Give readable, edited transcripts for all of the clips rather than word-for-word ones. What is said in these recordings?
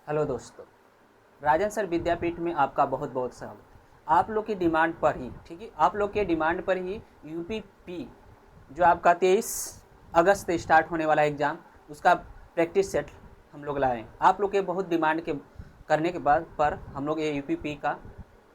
Hello दोस्तों, राजन sir विद्यापीठ में आपका बहुत बहुत स्वागत है। आप लोग की डिमांड पर ही, ठीक है, आप लोग के डिमांड पर ही यूपीपी जो आपका 23 अगस्त से स्टार्ट होने वाला एग्ज़ाम, उसका प्रैक्टिस सेट हम लोग लाए हैं। आप लोग के बहुत डिमांड के करने के बाद पर हम लोग ये यूपीपी का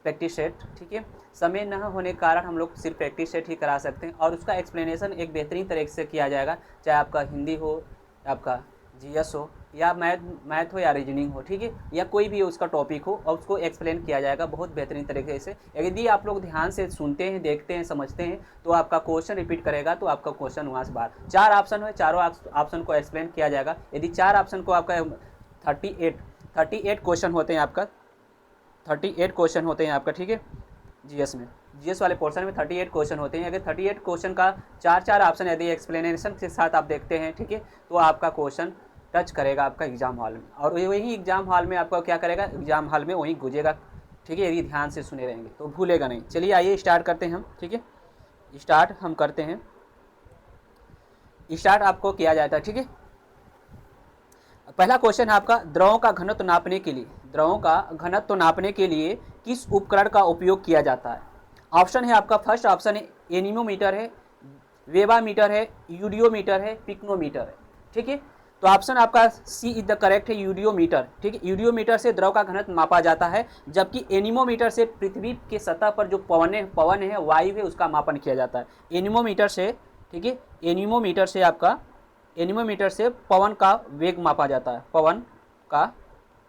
प्रैक्टिस सेट, ठीक है, समय न होने के कारण हम लोग सिर्फ प्रैक्टिस सेट ही करा सकते हैं और उसका एक्सप्लेनेशन एक बेहतरीन तरीके से किया जाएगा, चाहे आपका हिंदी हो, आपका जीएस हो, या मैथ हो या रीजनिंग हो, ठीक है, या कोई भी उसका टॉपिक हो, और उसको एक्सप्लेन किया जाएगा बहुत बेहतरीन तरीके से। यदि आप लोग ध्यान से सुनते हैं, देखते हैं, समझते हैं, तो आपका क्वेश्चन रिपीट करेगा तो आपका क्वेश्चन वहाँ से बाहर 4 ऑप्शन है, चारों ऑप्शन को एक्सप्लेन किया जाएगा। यदि 4 ऑप्शन को आपका 38 क्वेश्चन होते हैं आपका, 38 क्वेश्चन होते हैं आपका, ठीक है, जीएस में, जीएस वाले पोर्शन में 38 क्वेश्चन होते हैं। अगर 38 क्वेश्चन का 4 ऑप्शन यदि एक्सप्लेनेशन के साथ आप देखते हैं, ठीक है, तो आपका क्वेश्चन टच करेगा आपका एग्जाम हॉल में, और वही एग्जाम हॉल में आपका क्या करेगा, एग्जाम हॉल में वहीं गुजेगा, ठीक है, यदि ध्यान से सुने रहेंगे तो भूलेगा नहीं। चलिए आइए स्टार्ट करते हैं हम, ठीक है, स्टार्ट हम करते हैं। स्टार्ट आपको किया जाता है, ठीक है। पहला क्वेश्चन है आपका, द्रवों का घनत्व नापने के लिए, द्रवों का घनत्व नापने के लिए किस उपकरण का उपयोग किया जाता है। ऑप्शन है आपका, फर्स्ट ऑप्शन है एनीमोमीटर है, वेबामीटर है, यूडियोमीटर है, पिक्नोमीटर है, ठीक है। तो ऑप्शन आपका सी इज द करेक्ट है, यूडियोमीटर, ठीक है। यूडियोमीटर से द्रव का घनत्व मापा जाता है, जबकि एनीमोमीटर से पृथ्वी के सतह पर जो पवन है, वायु है, उसका मापन किया जाता है। एनीमोमीटर से, ठीक है, एनीमोमीटर से आपका, एनीमोमीटर से पवन का वेग मापा जाता है, पवन का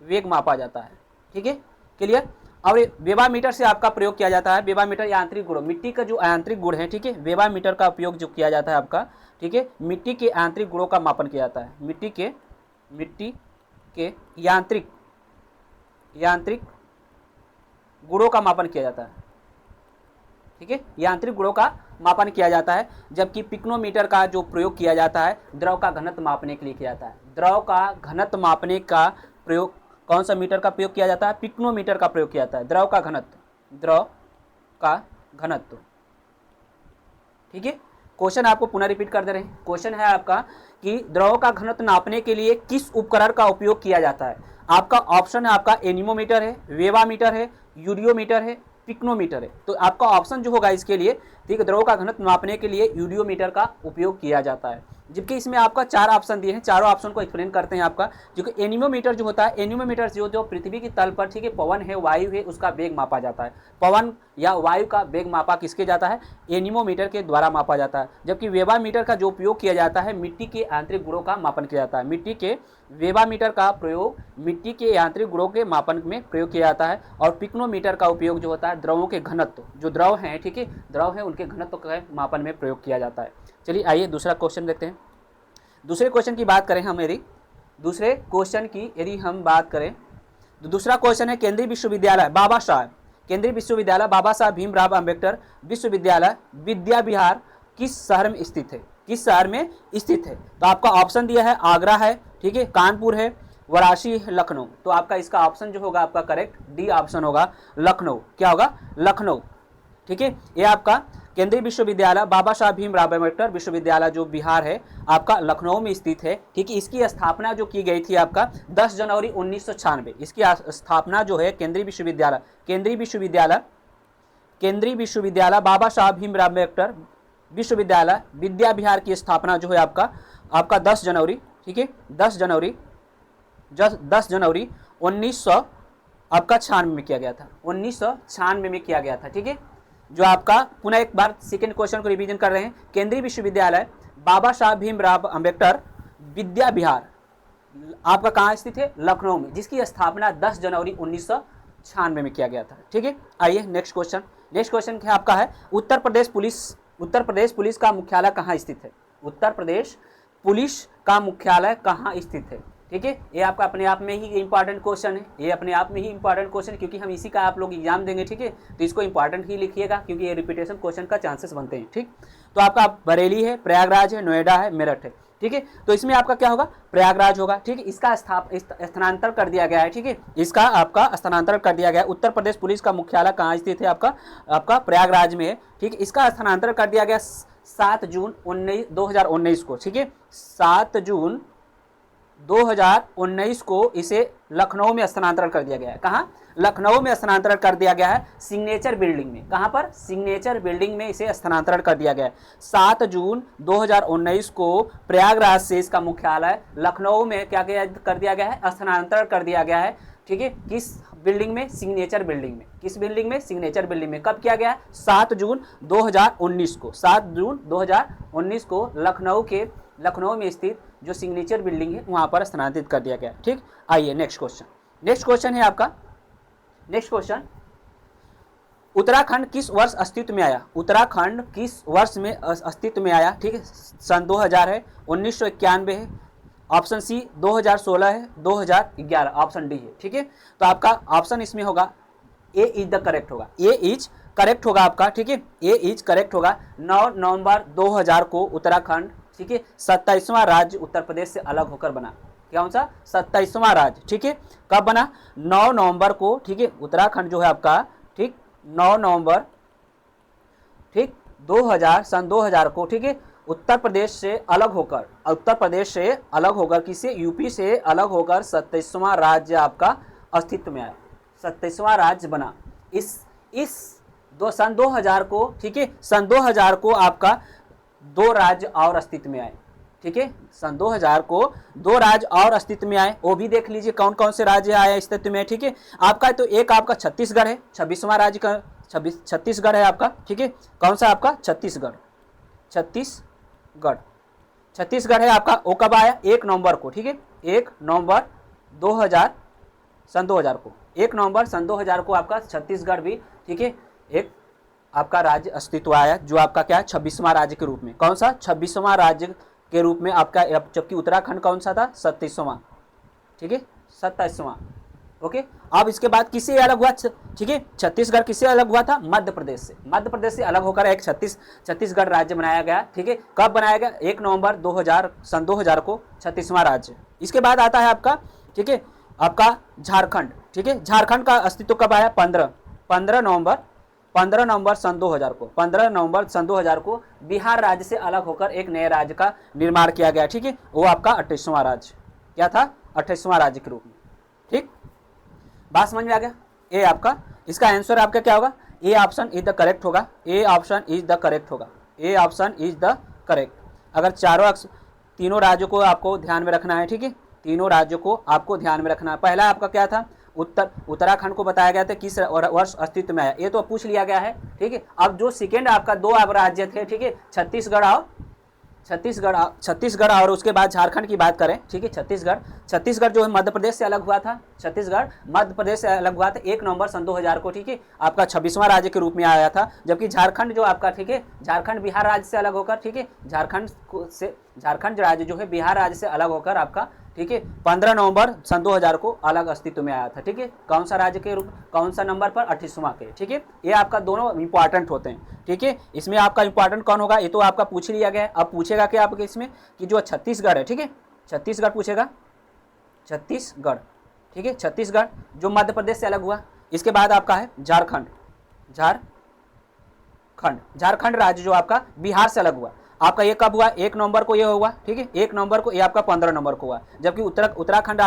वेग मापा जाता है, ठीक है, क्लियर। और वेबामीटर से आपका प्रयोग किया जाता है, वेबामीटर यांत्रिक गुण, मिट्टी का जो यांत्रिक गुण है, ठीक है, वेबामीटर का उपयोग जो किया जाता है आपका, ठीक है, मिट्टी के यांत्रिक गुणों का मापन किया जाता है, मिट्टी के यांत्रिक गुणों का मापन किया जाता है, ठीक है, यांत्रिक गुणों का मापन किया जाता है। जबकि पिक्नोमीटर का जो प्रयोग किया जाता है, द्रव का घनत्व मापने के लिए किया जाता है। द्रव का घनत्व मापने का प्रयोग कौन सा मीटर का प्रयोग किया जाता है, पिक्नोमीटर का प्रयोग किया जाता है। द्रव का घनत्व, ठीक है। क्वेश्चन आपको पुनः रिपीट कर दे रहे हैं। क्वेश्चन है आपका कि द्रव का घनत्व नापने के लिए किस उपकरण का उपयोग किया जाता है। आपका ऑप्शन है आपका एनीमोमीटर है, वेबामीटर है, यूडियोमीटर है, पिक्नोमीटर है। तो आपका ऑप्शन जो होगा इसके लिए, ठीक है, द्रव का घनत्व नापने के लिए यूडियोमीटर का उपयोग किया जाता है। जबकि इसमें आपका 4 ऑप्शन दिए हैं, चारों ऑप्शन को एक्सप्लेन करते हैं आपका। जो कि एनीमोमीटर जो होता है, एनीमोमीटर जो पृथ्वी की तल पर, ठीक है, पवन है, वायु है, उसका वेग मापा जाता है। पवन या वायु का वेग मापा किसके जाता है, एनीमोमीटर के द्वारा मापा जाता है। जबकि वेबामीटर का जो उपयोग किया जाता है, मिट्टी के आंतरिक गुणों का मापन किया जाता है। मिट्टी के वेबामीटर का प्रयोग मिट्टी के यांत्रिक गुणों के मापन में प्रयोग किया जाता है। और पिक्नोमीटर का उपयोग जो होता है, द्रवों के घनत्व, जो द्रव हैं, ठीक है, द्रव हैं, उनके घनत्व के मापन में प्रयोग किया जाता है। चलिए आइए दूसरा क्वेश्चन देखते हैं। दूसरे क्वेश्चन की बात करें हम, यदि दूसरे क्वेश्चन की यदि हम बात करें तो दूसरा क्वेश्चन है, केंद्रीय विश्वविद्यालय बाबा साहब, केंद्रीय विश्वविद्यालय बाबा साहब भीमराव अम्बेडकर विश्वविद्यालय विद्या विहार किस शहर में स्थित है, किस शहर में स्थित है। तो आपका ऑप्शन दिया है, आगरा है, ठीक है, कानपुर है, वाराणसी है, लखनऊ। तो आपका इसका ऑप्शन जो होगा आपका करेक्ट डी ऑप्शन होगा, लखनऊ। क्या होगा, लखनऊ, ठीक है। ये आपका केंद्रीय विश्वविद्यालय बाबा साहब भीमराव अम्बेडकर विश्वविद्यालय जो बिहार है, आपका लखनऊ में स्थित है, ठीक है। इसकी स्थापना जो की गई थी आपका 10 जनवरी 1996। इसकी स्थापना जो है केंद्रीय विश्वविद्यालय बाबा साहब भीमराव अम्बेडकर विश्वविद्यालय विद्या विहार की स्थापना जो है आपका 10 जनवरी, ठीक है, 10 जनवरी 1996 में किया गया था, 1996 में किया गया था, ठीक है। जो आपका पुनः एक बार सेकेंड क्वेश्चन को रिवीजन कर रहे हैं, केंद्रीय विश्वविद्यालय बाबा साहब भीमराव अम्बेडकर विद्या विहार आपका कहाँ स्थित है, लखनऊ में, जिसकी स्थापना 10 जनवरी 1996 में किया गया था, ठीक है। आइए नेक्स्ट क्वेश्चन। नेक्स्ट क्वेश्चन क्या आपका है, उत्तर प्रदेश पुलिस का मुख्यालय कहाँ स्थित है। उत्तर प्रदेश पुलिस का मुख्यालय कहाँ स्थित है, ठीक है। ये आपका अपने आप में ही इंपॉर्टेंट क्वेश्चन है, ये अपने आप में ही इंपॉर्टेंट क्वेश्चन, क्योंकि हम इसी का आप लोग एग्जाम देंगे, ठीक है। तो इसको इंपॉर्टेंट ही लिखिएगा, क्योंकि ये रिपीटेशन क्वेश्चन का चांसेस बनते हैं, ठीक। तो आपका बरेली है, प्रयागराज है, नोएडा है, मेरठ है, ठीक है। तो इसमें आपका क्या होगा, प्रयागराज होगा, ठीक है। इसका स्थानांतरण कर दिया गया है, ठीक है, इसका आपका स्थानांतरण कर दिया गया है। उत्तर प्रदेश पुलिस का मुख्यालय कहाँ स्थित है, आपका प्रयागराज में है, ठीक है। इसका स्थानांतरण कर दिया गया 7 जून 2019 को, ठीक है, 7 जून 2019 को इसे लखनऊ में स्थानांतरण कर दिया गया है। कहाँ? लखनऊ में स्थानांतरण कर दिया गया है, सिग्नेचर बिल्डिंग में। कहाँ पर? सिग्नेचर बिल्डिंग में इसे स्थानांतरण कर दिया गया है। 7 जून 2019 को प्रयागराज से इसका मुख्यालय लखनऊ में क्या कर दिया गया है? स्थानांतरण कर दिया गया है। ठीक है, किस बिल्डिंग में? सिग्नेचर बिल्डिंग में। किस बिल्डिंग में? सिग्नेचर बिल्डिंग में। कब किया गया है? 7 जून 2019 को। 7 जून 2019 को लखनऊ में स्थित जो सिग्नेचर बिल्डिंग है वहां पर स्थानांतरित कर दिया गया। ठीक, आइए नेक्स्ट क्वेश्चन। नेक्स्ट क्वेश्चन है आपका, नेक्स्ट क्वेश्चन, उत्तराखंड किस वर्ष अस्तित्व में आया? उत्तराखंड किस वर्ष में अस्तित्व में आया? ठीक है, सन 2000 है, 1991 है, ऑप्शन सी 2016 है, 2011, ऑप्शन डी है। ठीक है, तो आपका ऑप्शन इसमें होगा ए इज द करेक्ट होगा, ए इज करेक्ट होगा आपका। ठीक है, ए इज करेक्ट होगा। 9 नवंबर 2000 को उत्तराखंड, ठीक है, 27वां राज्य उत्तर प्रदेश से अलग होकर बना। कौन सा? 27वां राज्य। ठीक है, कब बना? 9 नवंबर को। ठीक है, उत्तराखंड जो है आपका, ठीक, 9 नवंबर, ठीक, 2000, सन 2000 को, ठीक है, उत्तर प्रदेश से अलग होकर किसे? यूपी से अलग होकर 27वां राज्य आपका अस्तित्व में आया, 27वां राज्य बना। सन 2000 को, ठीक है, सन 2000 को आपका 2 राज्य और अस्तित्व में आए। ठीक है, सन 2000 को 2 राज्य और अस्तित्व में आए। वो भी देख लीजिए कौन कौन से राज्य आए अस्तित्व में। ठीक है, आपका तो एक आपका छत्तीसगढ़ है, 26वां राज्य का छत्तीसगढ़ है आपका। ठीक है, कौन सा आपका? छत्तीसगढ़ है आपका। वो कब आया? 1 नवंबर को। ठीक है, 1 नवंबर 2000, सन 2000 को, 1 नवंबर सन 2000 को आपका छत्तीसगढ़ भी, ठीक है, एक आपका राज्य अस्तित्व आया, जो आपका क्या है? 26वां राज्य के रूप में। कौन सा? 26वां राज्य के रूप में आपका, जबकि उत्तराखंड कौन सा था? 27वां। ठीक है, 27वां। ओके, अब इसके बाद किससे अलग हुआ? ठीक है, छत्तीसगढ़ किससे अलग हुआ था? मध्य प्रदेश से। मध्य प्रदेश से अलग होकर एक छत्तीसगढ़ राज्य बनाया गया। ठीक है, कब बनाया गया? 1 नवंबर 2000, सन 2000 को 36वां राज्य। इसके बाद आता है आपका, ठीक है, आपका झारखंड। ठीक है, झारखंड का अस्तित्व कब आया? 15 नवंबर सन 2000 को। 15 नवंबर सन 2000 को बिहार राज्य से अलग होकर एक नए राज्य का निर्माण किया गया। ठीक है, वो आपका 28वां राज्य क्या था? 28वां राज्य के रूप में। ठीक, बात समझ में आ गया? ए आपका, इसका आंसर आपका क्या होगा? A option is the correct होगा। A option is the correct होगा। A option is the correct. अगर तीनों राज्यों को आपको ध्यान में रखना है। ठीक है, तीनों राज्यों को आपको ध्यान में रखना है। पहला आपका क्या था? उत्तराखंड को बताया गया था किस वर्ष अस्तित्व में आया, ये तो पूछ लिया गया है। ठीक है, अब जो सेकेंड आपका 2 राज्य थे, ठीक है, छत्तीसगढ़ और उसके बाद झारखंड की बात करें। ठीक है, छत्तीसगढ़ जो है मध्य प्रदेश से अलग हुआ था। छत्तीसगढ़ मध्य प्रदेश से अलग हुआ था 1 नवंबर सन 2000 को। ठीक है, आपका 26वां राज्य के रूप में आया था। जबकि झारखंड जो आपका, ठीक है, झारखंड बिहार राज्य से अलग होकर, ठीक है, झारखंड राज्य जो है बिहार राज्य से अलग होकर आपका, ठीक है, 15 नवंबर सन 2000 को अलग अस्तित्व में आया था। ठीक है, कौन सा राज्य के रूप, कौन सा नंबर पर? 28वां के। ठीक है, ये आपका दोनों इंपॉर्टेंट होते हैं। ठीक है, इसमें आपका इंपॉर्टेंट कौन होगा? ये तो आपका पूछ लिया गया है। अब पूछेगा क्या आपके इसमें कि जो छत्तीसगढ़ है, ठीक है, छत्तीसगढ़ पूछेगा, छत्तीसगढ़। ठीक है, छत्तीसगढ़ जो मध्य प्रदेश से अलग हुआ। इसके बाद आपका है झारखंड राज्य जो आपका बिहार से अलग हुआ। आपका ये कब हुआ? 1 नवंबर को ये हुआ। ठीक है, 1 नवंबर को, ये आपका 15 नवंबर को हुआ। जबकि उत्तराखंड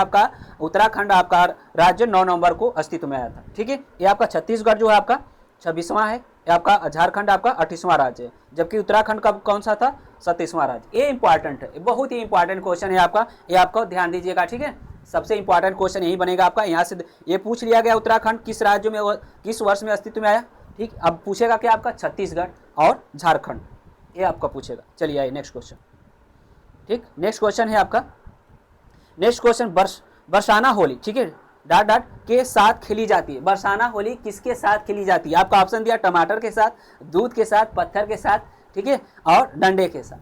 आपका राज्य 9 नवंबर को अस्तित्व में आया था। ठीक है, ये आपका छत्तीसगढ़ जो है आपका 26वां है, ये आपका झारखंड आपका 28वां राज्य है। जबकि उत्तराखंड का कौन सा था? 27वां राज्य। ये इंपॉर्टेंट है, बहुत ही इंपॉर्टेंट क्वेश्चन है आपका, ये आपको ध्यान दीजिएगा। ठीक है, सबसे इंपॉर्टेंट क्वेश्चन यही बनेगा आपका। यहाँ से ये पूछ लिया गया उत्तराखंड किस राज्य में, किस वर्ष में अस्तित्व में आया। ठीक, अब पूछेगा क्या आपका? छत्तीसगढ़ और झारखंड, ये आपका पूछेगा। चलिए आइए नेक्स्ट क्वेश्चन। ठीक, नेक्स्ट क्वेश्चन है आपका, नेक्स्ट क्वेश्चन, बरसाना होली, ठीक है, डॉट के साथ खेली जाती है। बरसाना होली किसके साथ खेली जाती है? आपका ऑप्शन दिया टमाटर के साथ, दूध के साथ, पत्थर के साथ, ठीक है, और डंडे के साथ।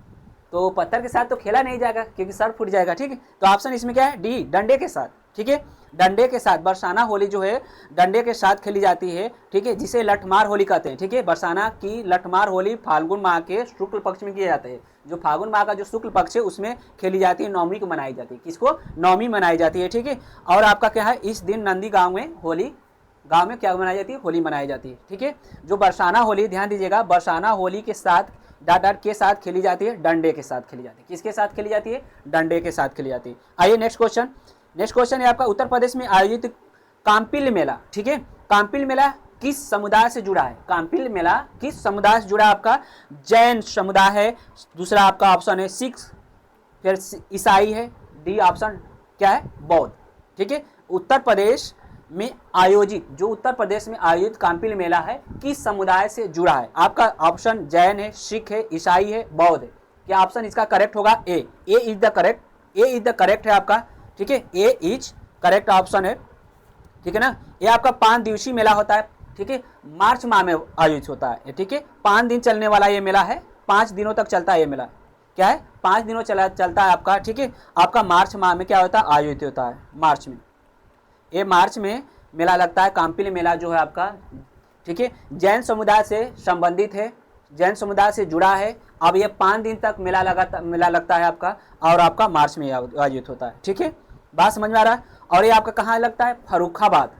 तो पत्थर के साथ तो खेला नहीं जाएगा क्योंकि सर फूट जाएगा। ठीक है, तो ऑप्शन इसमें क्या है? डी, डंडे के साथ। ठीक है, डंडे के साथ बरसाना होली जो है डंडे के साथ खेली जाती है। ठीक है, जिसे लठमार होली कहते हैं। ठीक है, बरसाना की लठमार होली फाल्गुन माह के शुक्ल पक्ष में किया जाता है। जो फाल्गुन माह का जो शुक्ल पक्ष है उसमें खेली जाती है, नवमी को मनाई जाती है। किसको? नवमी मनाई जाती है। ठीक है, और आपका क्या है? इस दिन नंदी गाँव में क्या मनाई जाती है? होली मनाई जाती है। ठीक है, जो बरसाना होली, ध्यान दीजिएगा, बरसाना होली के साथ डॉट डॉट के साथ खेली जाती है, डंडे के साथ खेली जाती है। किसके साथ खेली जाती है? डंडे के साथ खेली जाती है। आइए नेक्स्ट क्वेश्चन। नेक्स्ट क्वेश्चन है आपका, उत्तर प्रदेश में आयोजित काम्पिल मेला, ठीक है, काम्पिल मेला किस समुदाय से जुड़ा है? काम्पिल मेला किस समुदाय से जुड़ा है? आपका जैन समुदाय है, दूसरा आपका ऑप्शन है सिख, फिर ईसाई है, डी ऑप्शन क्या है? बौद्ध, ठीक है। उत्तर प्रदेश में आयोजित, जो उत्तर प्रदेश में आयोजित काम्पिल मेला है किस समुदाय से जुड़ा है? आपका ऑप्शन जैन है, सिख है, ईसाई है, बौद्ध है। क्या ऑप्शन इसका करेक्ट होगा? A is the correct, A is the correct है आपका, ठीक है, ए इज करेक्ट ऑप्शन है, ठीक है ना। ये आपका 5 दिवसीय मेला होता है, ठीक है, मार्च माह में आयोजित होता है, ठीक है। 5 दिन चलने वाला ये मेला है, 5 दिनों तक चलता है ये मेला, क्या है? 5 दिनों चलता है आपका, ठीक है। आपका मार्च माह में क्या होता है? आयोजित होता है मार्च में, ये मार्च में मेला लगता है। काम्पिल मेला जो है आपका, ठीक है, जैन समुदाय से संबंधित है, जैन समुदाय से जुड़ा है। अब ये 5 दिन तक मेला लगता है आपका, और आपका मार्च में आयोजित होता है, ठीक है। बात समझ में आ रहा है? और ये आपका कहाँ लगता है? फर्रुखाबाद,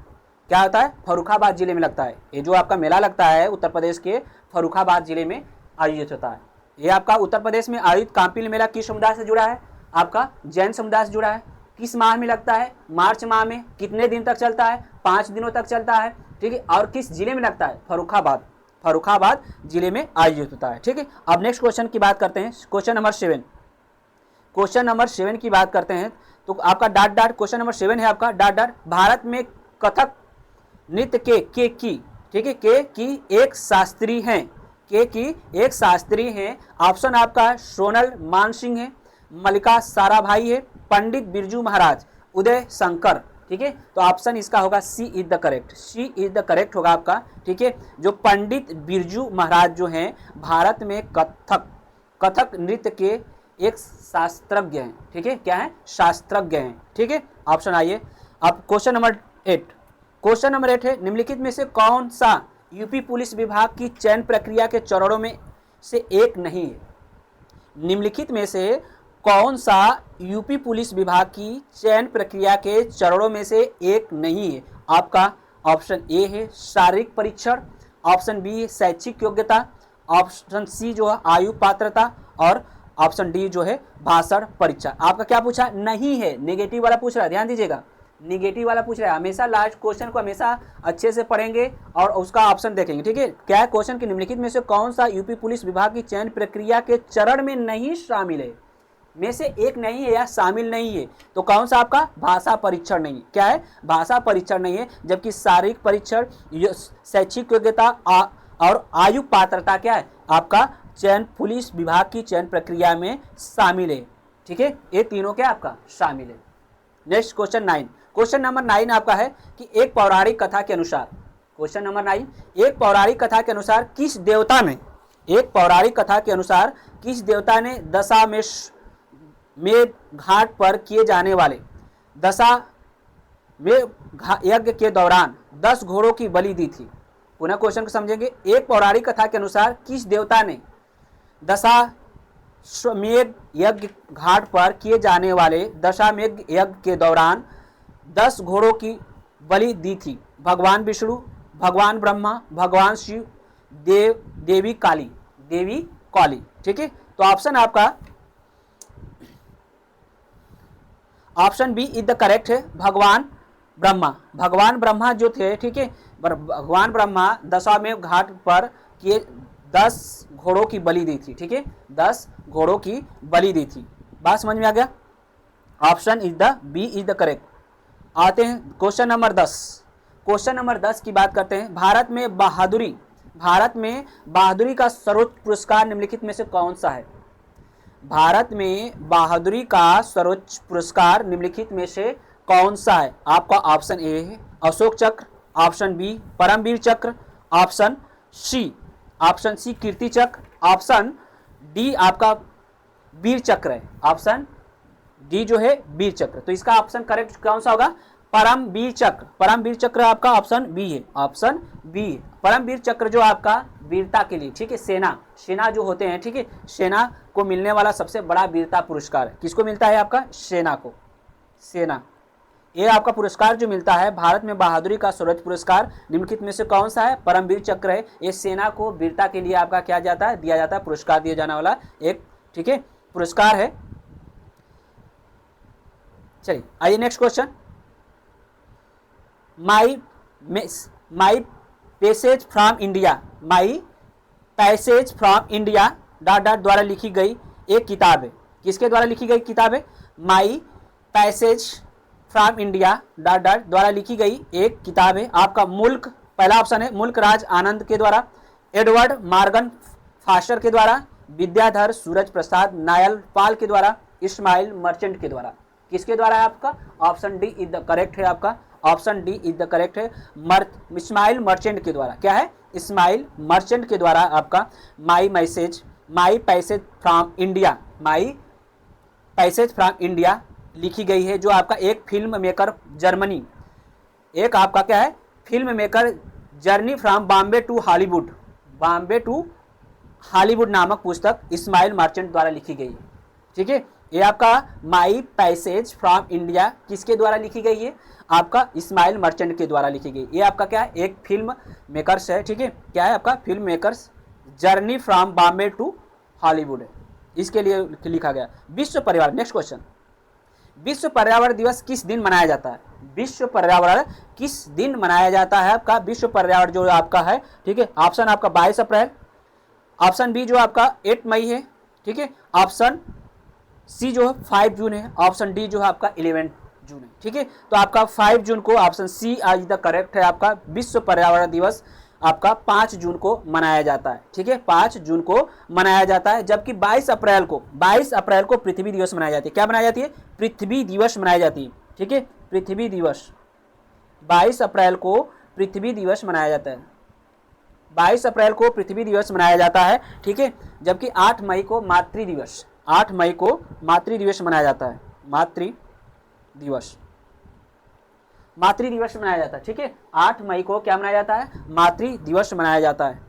क्या होता है? फर्रुखाबाद जिले में लगता है। ये जो आपका मेला लगता है उत्तर प्रदेश के फर्रुखाबाद जिले में आयोजित होता है। ये आपका उत्तर प्रदेश में आयोजित काम्पिल मेला किस समुदाय से जुड़ा है? आपका जैन समुदाय से जुड़ा है। किस माह में लगता है? मार्च माह में। कितने दिन तक चलता है? 5 दिनों तक चलता है, ठीक है। और किस जिले में लगता है? फर्रुखाबाद जिले में आयोजित होता है, ठीक है। अब नेक्स्ट क्वेश्चन की बात करते हैं, क्वेश्चन नंबर 7। क्वेश्चन नंबर 7 की बात करते हैं तो आपका डॉट डॉट, क्वेश्चन नंबर 7 है आपका डॉट डॉट, भारत में कथक नृत्य के की, ठीक है, के की एक शास्त्री हैं, के की एक शास्त्री हैं। ऑप्शन आपका सोनल मानसिंह है, मल्लिका साराभाई है, पंडित बिरजू महाराज, उदय शंकर, ठीक है। तो ऑप्शन इसका होगा C is the correct, C is the correct होगा आपका, ठीक है। जो पंडित बिरजू महाराज जो हैं भारत में कथक नृत्य के एक शास्त्रज्ञ हैं, ठीक है, क्या है? शास्त्रज्ञ हैं, ठीक है। ऑप्शन आइए अब क्वेश्चन नंबर 8। क्वेश्चन नंबर 8 है, निम्नलिखित में से कौन सा यूपी पुलिस विभाग की चयन प्रक्रिया के चरणों में से एक नहीं है? निम्नलिखित में से कौन सा यूपी पुलिस विभाग की चयन प्रक्रिया के चरणों में से एक नहीं है? आपका ऑप्शन ए है शारीरिक परीक्षण, ऑप्शन बी है शैक्षिक योग्यता, ऑप्शन सी जो है आयु पात्रता, और ऑप्शन डी जो है भाषण परीक्षा। आपका क्या पूछा? नहीं है, नेगेटिव वाला पूछ रहा है, ध्यान दीजिएगा, निगेटिव वाला पूछ रहा है। हमेशा लास्ट क्वेश्चन को हमेशा अच्छे से पढ़ेंगे और उसका ऑप्शन देखेंगे, ठीक है। क्या है क्वेश्चन की, निम्नलिखित में से कौन सा यूपी पुलिस विभाग की चयन प्रक्रिया के चरण में नहीं शामिल है? में से एक नहीं है या शामिल नहीं है, तो कौन सा आपका? भाषा परीक्षण नहीं है, क्या है? भाषा परीक्षण नहीं है। जबकि शारीरिक परीक्षण, शैक्षिक योग्यता और आयु पात्रता क्या है? आपका चयन पुलिस विभाग की चयन प्रक्रिया में शामिल है, ठीक है। ये तीनों क्या आपका शामिल है। Next question 9। क्वेश्चन नंबर 9 आपका है कि एक पौराणिक कथा के अनुसार, क्वेश्चन नंबर 9, एक पौराणिक कथा के अनुसार किस देवता ने, एक पौराणिक कथा के अनुसार किस देवता ने दशाश्वमेध घाट पर किए जाने वाले दशाश्वमेध यज्ञ के दौरान 10 घोड़ों की बलि दी थी? पुनः क्वेश्चन को समझेंगे। एक पौराणिक कथा के अनुसार किस देवता ने दशाश्वमेध यज्ञ घाट पर किए जाने वाले दशाश्वमेध यज्ञ के दौरान 10 घोड़ों की बलि दी थी? भगवान विष्णु, भगवान ब्रह्मा, भगवान शिव, देवी काली, ठीक है। तो ऑप्शन आपका option B is the correct है, भगवान ब्रह्मा जो थे, ठीक है, भगवान ब्रह्मा दशाश्वमेध घाट पर किए 10 घोड़ों की बलि दी थी, ठीक है, 10 घोड़ों की बलि दी थी। बात समझ में आ गया? Option is the B is the correct. आते हैं क्वेश्चन नंबर 10। क्वेश्चन नंबर 10 की बात करते हैं। भारत में बहादुरी का सर्वोच्च पुरस्कार निम्नलिखित में से कौन सा है? भारत में बहादुरी का सर्वोच्च पुरस्कार निम्नलिखित में से कौन सा है? आपका ऑप्शन ए है अशोक चक्र, ऑप्शन बी परमवीर चक्र, ऑप्शन सी कीर्ति चक्र, ऑप्शन डी आपका वीर चक्र है, ऑप्शन डी जो है वीर चक्र। तो इसका ऑप्शन करेक्ट कौन सा होगा? परमवीर चक्र आपका ऑप्शन बी है, ऑप्शन बी है। परमवीर चक्र जो आपका वीरता के लिए, ठीक है, सेना जो होते हैं, ठीक है, सेना को मिलने वाला सबसे बड़ा वीरता पुरस्कार है। किसको मिलता है? आपका सेना को, सेना, ये आपका पुरस्कार जो मिलता है भारत में बहादुरी का सर्वोच्च पुरस्कार निम्नलिखित में से कौन सा है? परमवीर चक्र है। ये सेना को वीरता के लिए आपका क्या जाता है, दिया जाता है, पुरस्कार दिया जाने वाला एक, ठीक है, पुरस्कार है। चलिए आइए next question. My passage from India, my passage from India dot dot द्वारा लिखी गई एक किताब है। किसके द्वारा लिखी गई किताब है? My passage from India dot dot द्वारा लिखी गई एक किताब है। आपका मुल्क, पहला ऑप्शन है मुल्क राज आनंद के द्वारा, एडवर्ड मॉर्गन फास्टर के द्वारा, विद्याधर सूरज प्रसाद नायल पाल के द्वारा, इस्माइल मर्चेंट के द्वारा। किसके द्वारा है आपका? Option D is the correct है आपका, option D is the correct है, इस्माइल मर्चेंट के द्वारा। क्या है? इस्माइल मर्चेंट के द्वारा आपका my passage from India, my passage from India लिखी गई है, जो आपका एक फिल्म मेकर जर्मनी, एक आपका क्या है, film maker journey from Bombay to Hollywood, Bombay to Hollywood नामक पुस्तक इस्माइल मर्चेंट द्वारा लिखी गई है। ठीक है, ये आपका माई पैसेज फ्रॉम इंडिया किसके द्वारा लिखी गई है? आपका इस्माइल मर्चेंट के द्वारा लिखी गई। ये आपका क्या है? एक फिल्म मेकर्स है। ठीक है, क्या है आपका? Film makers journey from Bombay to Hollywood है, इसके लिए लिखा गया। विश्व पर्यावरण, नेक्स्ट क्वेश्चन, विश्व पर्यावरण दिवस किस दिन मनाया जाता है? विश्व पर्यावरण किस दिन मनाया जाता है आपका? विश्व पर्यावरण जो आपका है, ठीक है, ऑप्शन आपका 22 अप्रैल, ऑप्शन बी जो आपका 8 मई है, ठीक है, ऑप्शन सी जो है 5 जून है, ऑप्शन डी जो है आपका 11 जून है। ठीक है, तो आपका 5 जून को ऑप्शन सी आज द करेक्ट है। आपका विश्व पर्यावरण दिवस आपका 5 जून को मनाया जाता है। ठीक है, 5 जून को मनाया जाता है, जबकि 22 अप्रैल को पृथ्वी दिवस मनाई जाती है। क्या मनाई जाती है? पृथ्वी दिवस मनाई जाती है। ठीक है, पृथ्वी दिवस 22 अप्रैल को पृथ्वी दिवस मनाया जाता है, 22 अप्रैल को पृथ्वी दिवस मनाया जाता है। ठीक है, जबकि 8 मई को मातृ दिवस, 8 मई को मातृ दिवस मनाया जाता है, मातृ दिवस मनाया जाता है। ठीक है, 8 मई को क्या मनाया जाता है? मातृ दिवस मनाया जाता है।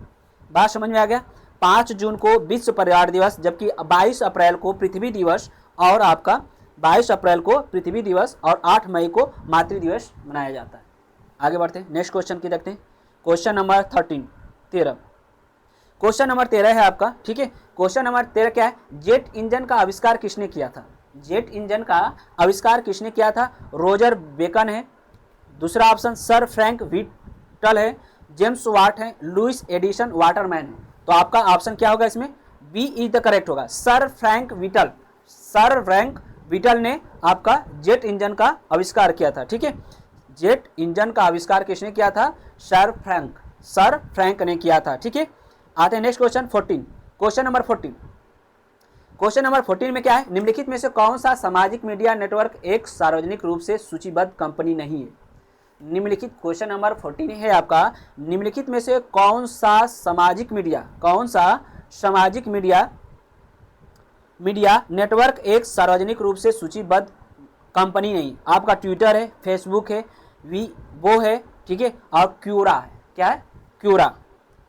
बात समझ में आ गया? 5 जून को विश्व पर्यावरण दिवस, जबकि 22 अप्रैल को पृथ्वी दिवस, और आपका 22 अप्रैल को पृथ्वी दिवस और 8 मई को मातृ दिवस मनाया जाता है। आगे बढ़ते हैं, नेक्स्ट क्वेश्चन की देखते हैं। क्वेश्चन नंबर 13 क्वेश्चन नंबर 13 है आपका। ठीक है, क्वेश्चन नंबर 13 क्या है? जेट इंजन का आविष्कार किसने किया था? जेट इंजन का आविष्कार किसने किया था? रोजर बेकन है, दूसरा ऑप्शन सर फ्रैंक व्हिटल है, जेम्स वाट है, लुइस एडिसन वाटरमैन है। तो आपका ऑप्शन क्या होगा इसमें? बी इज द करेक्ट होगा, सर फ्रैंक व्हिटल ने आपका जेट इंजन का आविष्कार किया था। ठीक है, जेट इंजन का आविष्कार किसने किया था? सर फ्रैंक ने किया था। ठीक है, आते हैं नेक्स्ट क्वेश्चन 14। क्वेश्चन नंबर 14 में क्या है? निम्नलिखित में से कौन सा सामाजिक मीडिया नेटवर्क एक सार्वजनिक रूप से सूचीबद्ध कंपनी नहीं है? निम्नलिखित क्वेश्चन नंबर 14 है आपका, निम्नलिखित में से कौन सा सामाजिक मीडिया नेटवर्क एक सार्वजनिक रूप से सूचीबद्ध कंपनी नहीं? आपका ट्विटर है, फेसबुक है, वीबो है, ठीक है, और क्यूरा है। क्या है? क्यूरा।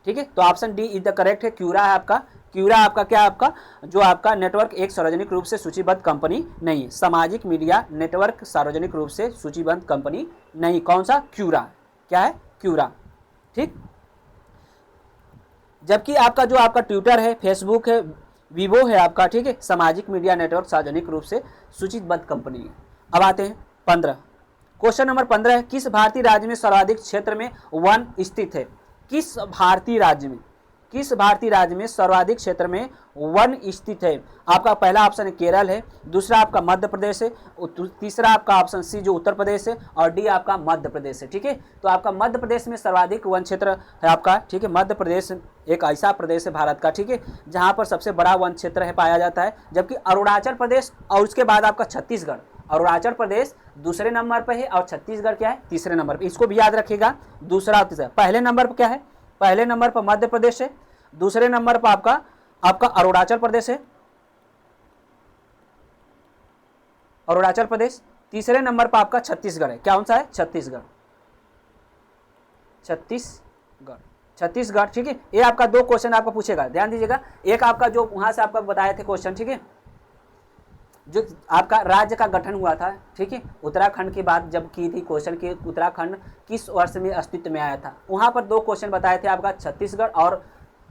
ठीक है, तो option D is the correct है, क्यूरा है आपका। क्यूरा आपका क्या है? आपका जो आपका नेटवर्क एक सार्वजनिक रूप से सूचीबद्ध कंपनी नहीं है, सामाजिक मीडिया नेटवर्क सार्वजनिक रूप से सूचीबद्ध कंपनी नहीं। कौन सा? क्यूरा। क्या है? क्यूरा। ठीक, जबकि आपका जो आपका ट्विटर है, फेसबुक है, वीवो है आपका, ठीक है, सामाजिक मीडिया नेटवर्क सार्वजनिक रूप से सूचीबद्ध कंपनी है। अब आते हैं 15। क्वेश्चन नंबर 15 है, किस भारतीय राज्य में सर्वाधिक क्षेत्र में वन स्थित है? किस भारतीय राज्य में सर्वाधिक क्षेत्र में वन स्थित है? आपका पहला ऑप्शन है केरल है, दूसरा आपका मध्य प्रदेश है, तीसरा आपका ऑप्शन सी जो उत्तर प्रदेश है, और डी आपका मध्य प्रदेश है। ठीक है, तो आपका मध्य प्रदेश में सर्वाधिक वन क्षेत्र है आपका। ठीक है, मध्य प्रदेश एक ऐसा प्रदेश है भारत का, ठीक है, जहाँ पर सबसे बड़ा वन क्षेत्र है पाया जाता है, जबकि अरुणाचल प्रदेश और उसके बाद आपका छत्तीसगढ़, अरुणाचल प्रदेश दूसरे नंबर पर है और छत्तीसगढ़ क्या है? तीसरे नंबर पर। इसको भी याद रखिएगा, दूसरा और तीसरा। पहले नंबर पर क्या है? पहले नंबर पर मध्य प्रदेश है, दूसरे नंबर पर आपका अरुणाचल प्रदेश है, अरुणाचल प्रदेश, तीसरे नंबर पर आपका छत्तीसगढ़ है। कौन सा है? छत्तीसगढ़। ठीक है, ये आपका 2 क्वेश्चन आपको पूछेगा, ध्यान दीजिएगा। एक आपका जो वहां से आपका बताए थे क्वेश्चन, ठीक है, जो आपका राज्य का गठन हुआ था, ठीक है, उत्तराखंड की बात जब की थी क्वेश्चन की, उत्तराखंड किस वर्ष में अस्तित्व में आया था, वहाँ पर दो क्वेश्चन बताए थे आपका, छत्तीसगढ़ और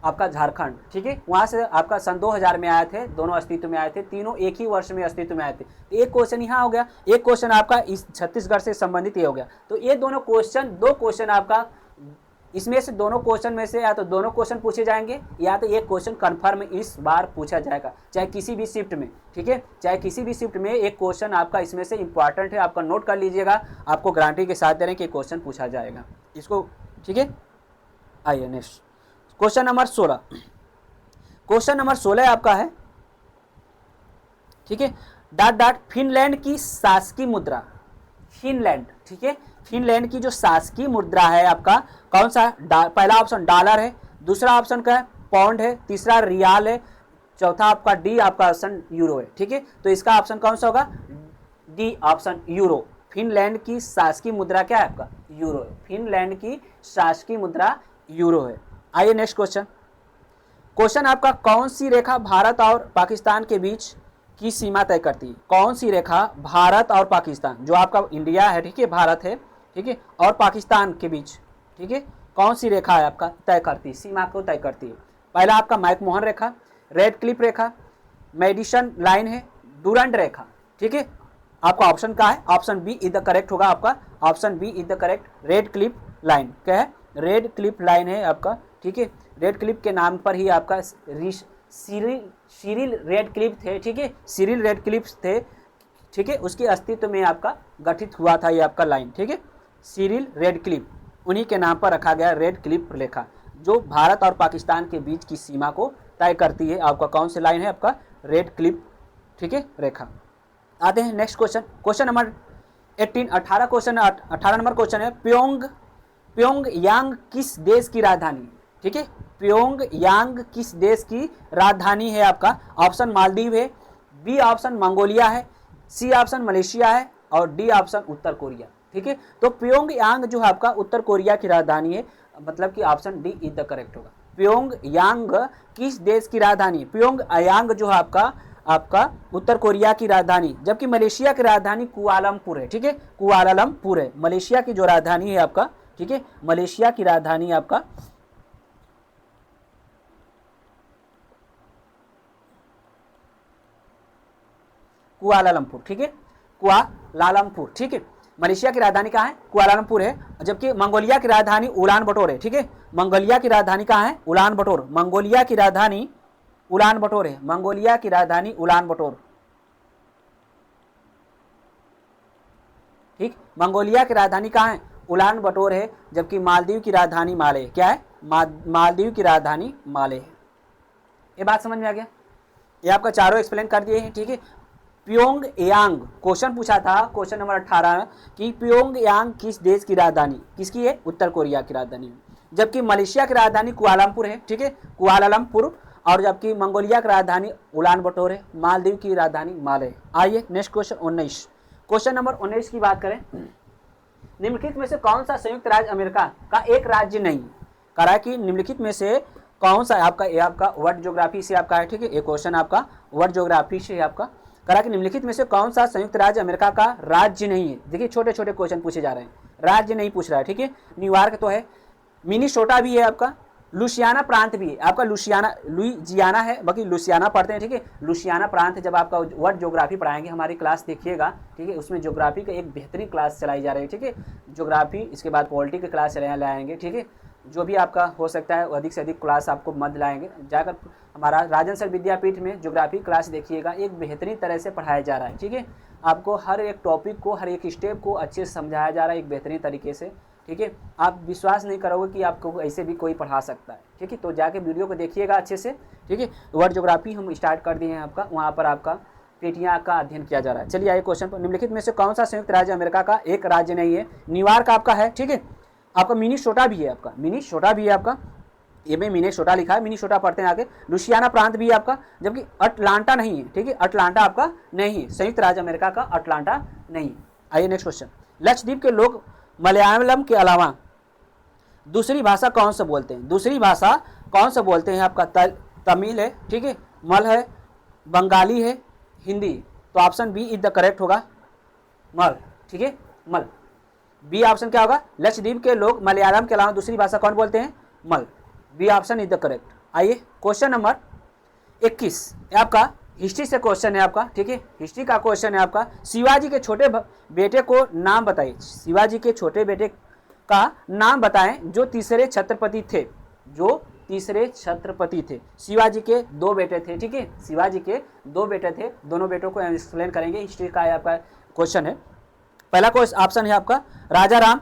आपका झारखंड, ठीक है, वहाँ से आपका सन 2000 में आए थे, दोनों अस्तित्व में आए थे, तीनों एक ही वर्ष में अस्तित्व में आए थे। तो एक क्वेश्चन यहाँ हो गया, एक क्वेश्चन आपका इस छत्तीसगढ़ से संबंधित ये हो गया। तो ये दोनों क्वेश्चन, दो क्वेश्चन आपका इसमें से, दोनों क्वेश्चन में से या तो दोनों क्वेश्चन पूछे जाएंगे या तो एक क्वेश्चन कन्फर्म इस बार पूछा जाएगा, चाहे किसी भी शिफ्ट में, ठीक है, चाहे किसी भी शिफ्ट में एक क्वेश्चन आपका इसमें से इंपॉर्टेंट है, आपका नोट कर लीजिएगा, आपको गारंटी के साथ दे रहे हैं कि क्वेश्चन पूछा जाएगा इसको, ठीक है। आइए next question number 16। Question number 16 आपका है, ठीक है, डॉट डॉट फिनलैंड की शासकीय मुद्रा, फिनलैंड, ठीक है, फिनलैंड की जो शासकीय मुद्रा है आपका कौन सा, पहला ऑप्शन डॉलर है, दूसरा ऑप्शन का है पाउंड है, तीसरा रियाल है, चौथा आपका डी आपका ऑप्शन यूरो है, ठीक है। तो इसका ऑप्शन कौन सा होगा, डी ऑप्शन यूरो। फिनलैंड की शासकीय मुद्रा क्या है आपका, यूरो है, फिनलैंड की शासकीय मुद्रा यूरो है। आइए नेक्स्ट क्वेश्चन। क्वेश्चन आपका, कौन सी रेखा भारत और पाकिस्तान के बीच की सीमा तय करती है, कौन सी रेखा भारत और पाकिस्तान, जो आपका इंडिया है, ठीक है, भारत है, ठीक है, और पाकिस्तान के बीच, ठीक है, कौन सी रेखा है आपका तय करती है, सीमा को तय करती है। पहला आपका मैकमोहन रेखा, रेड क्लिफ रेखा, मेडिसन लाइन है, डूरंड रेखा, ठीक है। आपका ऑप्शन क्या है, option B is the correct होगा आपका, option B is the correct, Radcliffe line क्या है, रेड क्लिफ लाइन है आपका, ठीक है। रेड क्लिफ के नाम पर ही आपका सिरिल रेड क्लिफ थे, ठीक है, सिरिल रेड क्लिफ थे, ठीक है, उसके अस्तित्व में आपका गठित हुआ था ये आपका लाइन, ठीक है, सिरिल रेड क्लिफ, उन्हीं के नाम पर रखा गया रेड क्लिफ रेखा, जो भारत और पाकिस्तान के बीच की सीमा को तय करती है। आपका कौन सी लाइन है, आपका रेड क्लिफ, ठीक है, रेखा। आते हैं next question, question number 18, 18 number question है, प्योंगयांग किस देश की राजधानी, ठीक है, प्योंगयांग किस देश की राजधानी है आपका, ऑप्शन मालदीव है, बी ऑप्शन मंगोलिया है, सी ऑप्शन मलेशिया है, और डी ऑप्शन उत्तर कोरिया, ठीक है। तो प्योंगयांग जो है आपका उत्तर कोरिया की राजधानी है, मतलब कि option D is the correct होगा। प्योंगयांग किस देश की राजधानी, प्योंगयांग जो है आपका उत्तर कोरिया की राजधानी, जबकि मलेशिया की राजधानी कुआलालंपुर है, ठीक है, कुआलालंपुर है मलेशिया की जो राजधानी है आपका, ठीक है, मलेशिया की राजधानी आपका कुआलालंपुर, ठीक है, कुआलालंपुर, ठीक है, मलेशिया की राजधानी कहाँ है, कुआलालंपुर है, जबकि मंगोलिया की राजधानी उलान बटोर है, ठीक है, मंगोलिया की राजधानी कहाँ है, उलान बटोर, मंगोलिया की राजधानी उलान बटोर है, मंगोलिया की राजधानी उलान बटोर, ठीक, मंगोलिया की राजधानी कहाँ है, उलान बटोर है, जबकि मालदीव की राजधानी माले, क्या है, मालदीव की राजधानी माले है। ये बात समझ में आ गया, ये आपका चारों एक्सप्लेन कर दिए हैं, ठीक है। प्योंगयांग क्वेश्चन पूछा था क्वेश्चन नंबर 18 कि प्योंगयांग किस देश की राजधानी, किसकी है, उत्तर कोरिया की राजधानी, जबकि मलेशिया की राजधानी कुआलालंपुर है, ठीक है, कुआलालंपुर, और जबकि मंगोलिया की राजधानी उलान बटोर है, मालदीव की राजधानी माले। आइए नेक्स्ट क्वेश्चन 19, क्वेश्चन नंबर 19 की बात करें, निम्नलिखित में से कौन सा संयुक्त राज्य अमेरिका का एक राज्य नहीं, कह रहा है कि निम्नलिखित में से कौन सा आपका वर्ल्ड ज्योग्राफी से आपका है, ठीक है, एक क्वेश्चन आपका वर्ल्ड ज्योग्राफी से आपका, कह रहा है कि निम्नलिखित में से कौन सा संयुक्त राज्य अमेरिका का राज्य नहीं है। देखिए छोटे छोटे क्वेश्चन पूछे जा रहे हैं, राज्य नहीं पूछ रहा है, ठीक है। न्यूयॉर्क तो है, मिनीसोटा भी है आपका, लुसियाना प्रांत भी है आपका, लुइजियाना है, बाकी लुसियाना पढ़ते हैं, ठीक है, लुसियाना प्रांत। जब आपका वर्ल्ड ज्योग्राफी पढ़ाएंगे हमारी क्लास देखिएगा, ठीक है, उसमें ज्योग्राफी का एक बेहतरीन क्लास चलाई जा रही है, ठीक है, ज्योग्राफी, इसके बाद पॉलिटी की क्लास लाएंगे, ठीक है, जो भी आपका हो सकता है अधिक से अधिक क्लास आपको मध्य लाएंगे, जाकर हमारा राजन सर विद्यापीठ में ज्योग्राफी क्लास देखिएगा, एक बेहतरीन तरह से पढ़ाया जा रहा है, ठीक है, आपको हर एक टॉपिक को, हर एक स्टेप को अच्छे से समझाया जा रहा है एक बेहतरीन तरीके से, ठीक है। आप विश्वास नहीं करोगे कि आपको ऐसे भी कोई पढ़ा सकता है, ठीक है, तो जाके वीडियो को देखिएगा अच्छे से, ठीक है। वर्ल्ड ज्योग्राफी हम स्टार्ट कर दिए हैं आपका, वहाँ पर आपका पेटियाँ का अध्ययन किया जा रहा है। चलिए आइए क्वेश्चन पर, निम्नलिखित में से कौन सा संयुक्त राज्य अमेरिका का एक राज्य नहीं है, न्यूयॉर्क आपका है, ठीक है, आपका मिनीसोटा भी है, आपका मिनीसोटा भी है आपका, ये में मिनीसोटा लिखा है, मिनीसोटा पढ़ते हैं आगे, लुसियाना प्रांत भी है आपका, जबकि अटलांटा नहीं है, ठीक है, अटलांटा आपका नहीं है, संयुक्त राज्य अमेरिका का अटलांटा नहीं। आइए नेक्स्ट क्वेश्चन, लक्षद्वीप के लोग मलयालम के अलावा दूसरी भाषा कौन सा बोलते हैं, दूसरी भाषा कौन सा बोलते हैं, आपका तमिल है, ठीक है, मल है, बंगाली है, हिंदी। तो option B is the correct होगा, मल। ठीक है, मल। बी ऑप्शन क्या होगा, लक्षद्वीप के लोग मलयालम के अलावा दूसरी भाषा कौन बोलते हैं, मल। B option is the correct. आइए क्वेश्चन नंबर 21 आपका हिस्ट्री से क्वेश्चन है आपका। ठीक है, हिस्ट्री का क्वेश्चन है आपका, शिवाजी के छोटे बेटे को नाम बताइए। शिवाजी के छोटे बेटे का नाम बताएं जो तीसरे छत्रपति थे, जो तीसरे छत्रपति थे। शिवाजी के 2 बेटे थे। ठीक है, शिवाजी के 2 बेटे थे, दोनों बेटों को एक्सप्लेन करेंगे। हिस्ट्री का आपका क्वेश्चन है। पहला ऑप्शन है आपका राजा राम,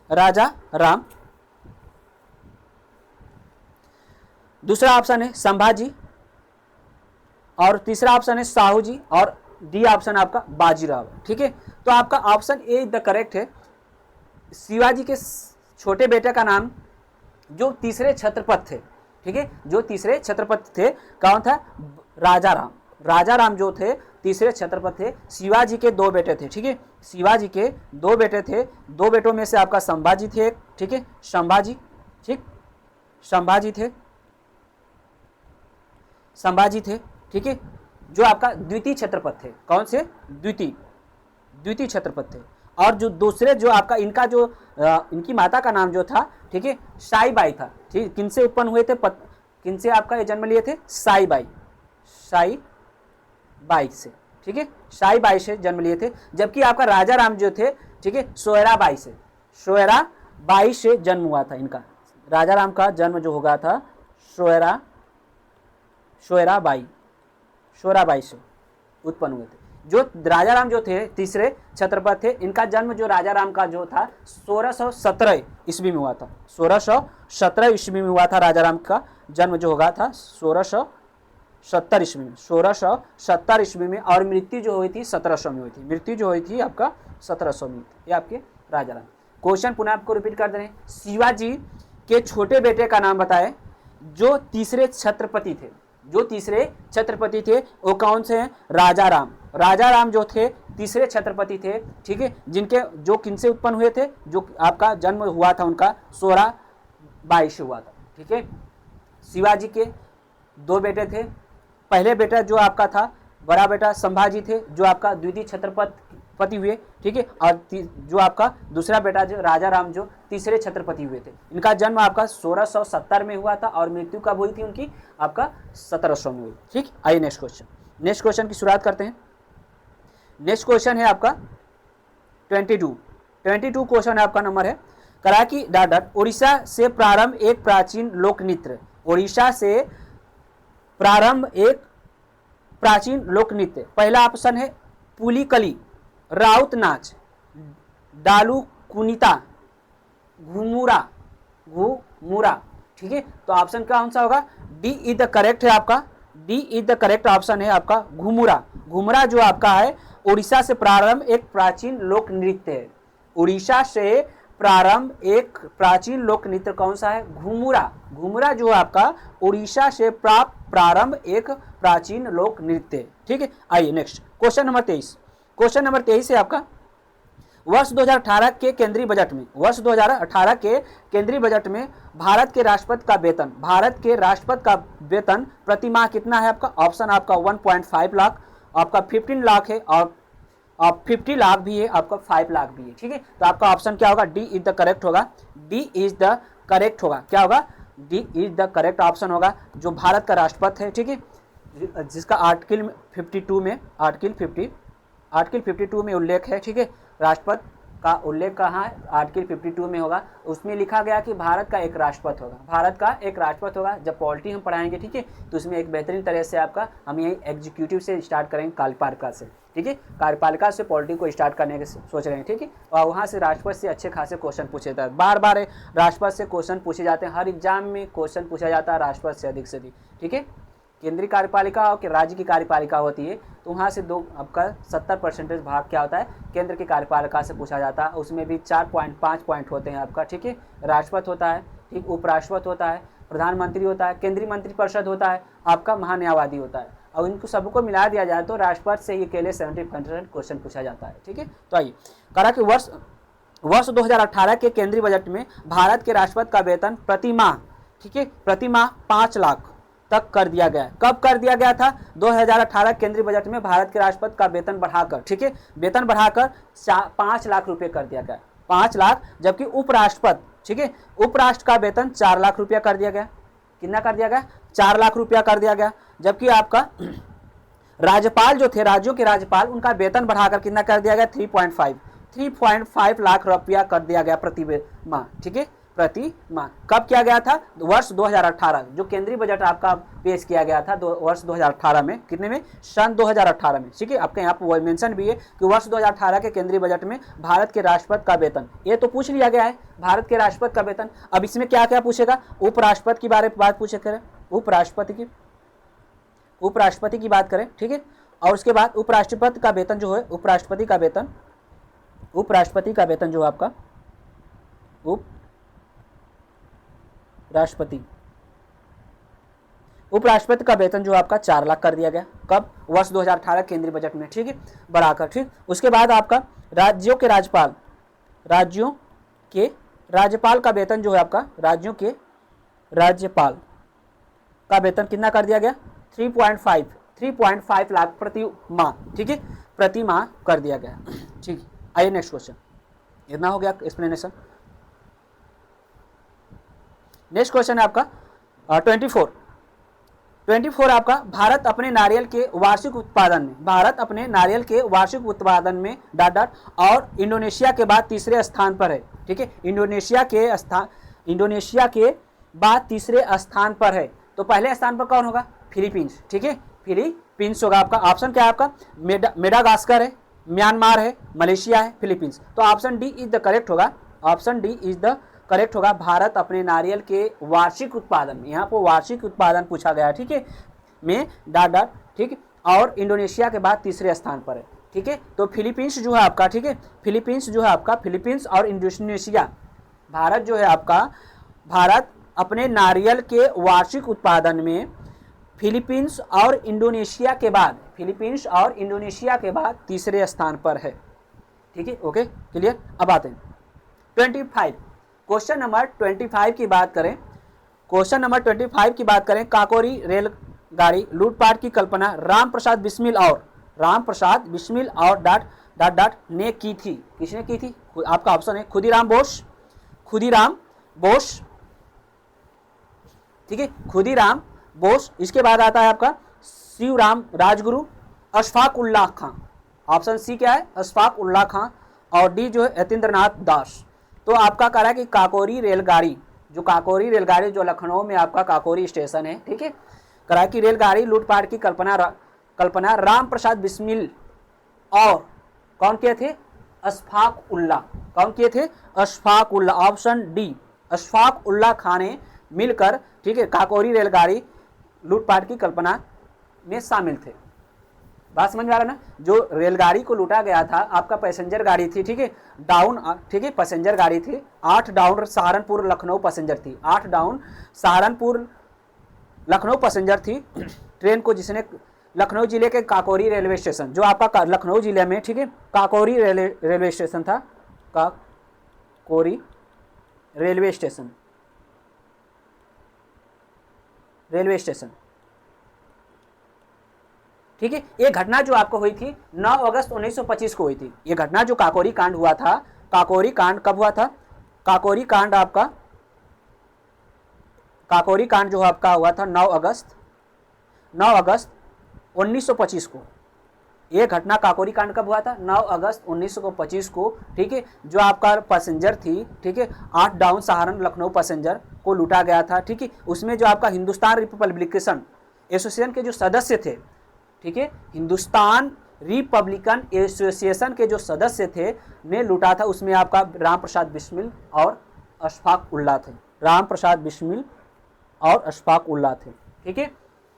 राजा राम। दूसरा ऑप्शन है संभाजी, और तीसरा ऑप्शन है साहू जी, और डी ऑप्शन आपका बाजीराव। ठीक है, तो आपका ऑप्शन ए द करेक्ट है। शिवाजी के छोटे बेटे का नाम जो तीसरे छत्रपति थे, ठीक है, जो तीसरे छत्रपति थे कौन था, राजा राम। राजा राम जो थे तीसरे छत्रपति थे। शिवाजी के 2 बेटे थे। ठीक है, शिवाजी के 2 बेटे थे, 2 बेटों में से आपका संभाजी थे। ठीक है, संभाजी, ठीक, संभाजी थे, संभाजी थे। ठीक है, जो आपका द्वितीय छत्रपति थे। कौन से, द्वितीय छत्रपति थे। और जो दूसरे जो आपका इनका जो इनकी माता का नाम जो था, ठीक है, साई बाई था। ठीक, किनसे उत्पन्न हुए थे, किनसे आपका ये जन्म लिए थे, साई बाई, साई बाई से। ठीक है, साई बाई से जन्म लिए थे। जबकि आपका राजा राम जो थे, ठीक है, सोयरा बाई से, सोयरा बाई से जन्म हुआ था इनका। राजा राम का जन्म जो होगा था सोयरा बाई से उत्पन्न हुए थे। जो राजा राम जो थे तीसरे छत्रपति थे, इनका जन्म जो राजा राम का जो था 1617 ईस्वी में हुआ था। 1617 ईस्वी में हुआ था राजा राम का जन्म जो होगा था 1670 ईस्वी में, 1670 ईस्वी में। और मृत्यु जो हुई थी 1700 में हुई थी। मृत्यु जो हुई थी आपका 1700 में। ये आपके राजा राम। क्वेश्चन पुनः आपको रिपीट कर दे रहे हैं, शिवाजी के छोटे बेटे का नाम बताए जो तीसरे छत्रपति थे। जो तीसरे छत्रपति थे वो कौन से हैं, राजा राम। राजा राम जो थे तीसरे छत्रपति थे। ठीक है, जिनके जो किनसे उत्पन्न हुए थे, जो आपका जन्म हुआ था उनका 16 बाई से हुआ था। ठीक है, शिवाजी के 2 बेटे थे। पहले बेटा जो आपका था बड़ा बेटा संभाजी थे, जो आपका द्वितीय छत्रपति हुए। ठीक है, और जो आपका दूसरा बेटा जो राजा राम जो तीसरे छत्रपति हुए थे। इनका जन्म आपका 1670 में हुआ था और मृत्यु कब हुई थी उनकी, आपका 1700 में हुई। ठीक, आइए नेक्स्ट क्वेश्चन। नेक्स्ट क्वेश्चन की शुरुआत करते हैं। नेक्स्ट क्वेश्चन है आपका 22 क्वेश्चन है आपका नंबर है, कराकी डाडट उड़ीसा से प्रारंभ एक प्राचीन लोक नृत्य। उड़ीसा से प्रारंभ एक प्राचीन लोक नृत्य। पहला ऑप्शन है पुलिकली, राउत नाच, डालू कुनिता, घुमुरा। ठीक है, तो ऑप्शन कौन सा होगा, डी इज द करेक्ट है आपका। D is the correct option है आपका घुमुरा। घुमुरा जो आपका है उड़ीसा से प्रारंभ एक प्राचीन लोक नृत्य है। उड़ीसा से प्रारंभ एक प्राचीन लोक नृत्य कौन सा है, घुमुरा। घुमुरा जो आपका उड़ीसा से प्रारंभ एक प्राचीन लोक नृत्य। ठीक है, आइए next question number 23। Question number 23 है आपका, वर्ष 2018 के केंद्रीय बजट में, वर्ष 2018 के केंद्रीय बजट में भारत के राष्ट्रपति का वेतन, भारत के राष्ट्रपति का वेतन प्रति माह कितना है आपका। ऑप्शन आपका 1.5 लाख, आपका 15 लाख है, और 50 लाख भी है, आपका 5 लाख भी है। ठीक है, तो आपका ऑप्शन क्या होगा, डी इज द करेक्ट होगा। डी इज द करेक्ट होगा, क्या होगा, D is the correct option होगा। जो भारत का राष्ट्रपति है, ठीक है, जिसका आर्टिकल 52 में, आर्टिकल 52 में उल्लेख है। ठीक है, राष्ट्रपति का उल्लेख कहाँ है, आर्टिकल 52 में होगा। उसमें लिखा गया कि भारत का एक राष्ट्रपति होगा, भारत का एक राष्ट्रपति होगा। जब पॉलिटी हम पढ़ाएंगे, ठीक है, तो उसमें एक बेहतरीन तरह से आपका हम यही एग्जीक्यूटिव से स्टार्ट करेंगे, कार्यपालिका से। ठीक है, कार्यपालिका से पॉलिटी को स्टार्ट करने के सोच रहे हैं। ठीक है, और वहाँ से राष्ट्रपति से अच्छे खासे क्वेश्चन पूछे जाते हैं। बार बार राष्ट्रपति से क्वेश्चन पूछे जाते हैं, हर एग्जाम में क्वेश्चन पूछा जाता है राष्ट्रपति से अधिक से अधिक। ठीक है, केंद्रीय कार्यपालिका और राज्य की कार्यपालिका होती है, तो वहाँ से आपका 70% भाग क्या होता है, केंद्र की कार्यपालिका से पूछा जाता है। उसमें भी 4.5 पॉइंट होते हैं आपका। ठीक है, राष्ट्रपति होता है, ठीक, उपराष्ट्रपति होता है, प्रधानमंत्री होता है, केंद्रीय मंत्रिपरिषद होता है, आपका महान्यायवादी होता है। और इनको सबको मिला दिया जाए तो राष्ट्रपति से ही अकेले 70% क्वेश्चन पूछा जाता है। ठीक है, तो आइए करा कि वर्ष 2018 के केंद्रीय बजट में भारत के राष्ट्रपति का वेतन प्रति माह, ठीक है, प्रति माह 5 लाख, तक कर दिया गया। कब कर दिया गया था? 2018 केंद्रीय बजट में भारत के राष्ट्रपति का वेतन बढ़ाकर, ठीक है, वेतन बढ़ाकर 5 लाख रुपए कर दिया गया, 5 लाख। जबकि उपराष्ट्रपति, ठीक है, उपराष्ट्र का वेतन 4 लाख रुपया कर दिया गया। कितना कर दिया गया? 4 लाख रुपया कर दिया गया। जबकि आपका राज्यपाल जो थे, राज्यों के राज्यपाल, उनका वेतन बढ़ाकर कितना कर दिया गया? 3.5 लाख रुपया कर दिया गया प्रति माह, ठीक है, प्रति माह। कब किया गया था? वर्ष 2018, जो केंद्रीय बजट आपका पेश किया गया था वर्ष 2018 में। कितने में? सन 2018 में, ठीक है। आपके यहाँ पर मेंशन भी है कि वर्ष 2018 के केंद्रीय बजट में भारत के राष्ट्रपति का वेतन, ये तो पूछ लिया गया है, भारत के राष्ट्रपति का वेतन। अब इसमें क्या क्या पूछेगा? उपराष्ट्रपति की बात पूछे करें, उपराष्ट्रपति की बात करें, ठीक है। और उसके बाद उपराष्ट्रपति का वेतन जो है, उपराष्ट्रपति का वेतन जो आपका उपराष्ट्रपति का वेतन जो आपका 4 लाख कर दिया गया। कब? वर्ष 2018 केंद्रीय बजट में, ठीक है, बढ़ाकर, ठीक। उसके बाद आपका राज्यों के राज्यपाल का वेतन जो है आपका, राज्यों के राज्यपाल का वेतन कितना कर दिया गया? 3.5 लाख प्रति माह, ठीक है, प्रति माह कर दिया गया, ठीक। आइए नेक्स्ट क्वेश्चन। इतना हो गया एक्सप्लेनेशन। नेक्स्ट क्वेश्चन है आपका 24 आपका, भारत अपने नारियल के वार्षिक उत्पादन में डॉट और इंडोनेशिया के बाद तीसरे स्थान पर है, ठीक है। इंडोनेशिया के बाद तीसरे स्थान पर है। तो पहले स्थान पर कौन होगा? फिलीपींस, ठीक है, फिलीपींस होगा आपका। ऑप्शन क्या है आपका? मेडागास्कर है, म्यांमार है, मलेशिया है, फिलीपींस। तो option D is the correct होगा, option D is the correct होगा। भारत अपने नारियल के वार्षिक उत्पादन में, यहाँ पर वार्षिक उत्पादन पूछा गया है, ठीक है, में डॉट, ठीक, और इंडोनेशिया के बाद तीसरे स्थान पर है, ठीक है। तो फिलीपींस जो है आपका, ठीक है, फिलीपींस और इंडोनेशिया, भारत जो है आपका, भारत अपने नारियल के वार्षिक उत्पादन में फिलीपींस और इंडोनेशिया के बाद तीसरे स्थान पर है, ठीक है। Okay, clear. अब आते हैं 25, क्वेश्चन नंबर 25 की बात करें। काकोरी रेलगाड़ी लूटपाट की कल्पना राम प्रसाद बिस्मिल और डॉट ने की थी। किसने की थी? आपका ऑप्शन है खुदीराम बोस, ठीक है, खुदीराम बोस। इसके बाद आता है आपका शिवराम राजगुरु, अशफाक उल्लाह खां। ऑप्शन सी क्या है? अशफाक उल्लाह खां। और डी जो है यतीन्द्रनाथ दास। तो आपका कह रहा है कि काकोरी रेलगाड़ी जो लखनऊ में आपका काकोरी स्टेशन है, ठीक है, कह रहा है कि रेलगाड़ी लूटपाट की कल्पना राम प्रसाद बिस्मिल और कौन किए थे? अशफाक उल्लाह। कौन किए थे? अशफाक उल्लाह। ऑप्शन डी, अशफाक उल्लाह खां ने मिलकर, ठीक है, काकोरी रेलगाड़ी लूटपाट की कल्पना में शामिल थे। बात समझ में आ रहा है ना? जो रेलगाड़ी को लूटा गया था आपका पैसेंजर गाड़ी थी, ठीक है, डाउन, ठीक है, पैसेंजर गाड़ी थी। 8 डाउन सहारनपुर लखनऊ पैसेंजर थी, 8 डाउन सहारनपुर लखनऊ पैसेंजर थी ट्रेन को, जिसने लखनऊ जिले के काकोरी रेलवे स्टेशन, जो आपका लखनऊ जिले में, ठीक है, काकोरी रेलवे स्टेशन था, काकोरी रेलवे स्टेशन, ठीक है। ये घटना जो आपको हुई थी 9 अगस्त 1925 को हुई थी। ये घटना जो काकोरी कांड हुआ था, काकोरी कांड कब हुआ था? काकोरी कांड जो आपका हुआ था 9 अगस्त 1925 को। ये घटना काकोरी कांड कब हुआ था? 9 अगस्त 1925 को, ठीक है। जो आपका पैसेंजर थी, ठीक है, 8 डाउन सहारन लखनऊ पैसेंजर को लूटा गया था, ठीक है। उसमें जो आपका हिंदुस्तान रिपब्लिकन एसोसिएशन के जो सदस्य थे, ठीक है, हिंदुस्तान रिपब्लिकन एसोसिएशन के जो सदस्य थे ने लूटा था। उसमें आपका राम प्रसाद बिस्मिल और अशफाक उल्लाह थे, ठीक है।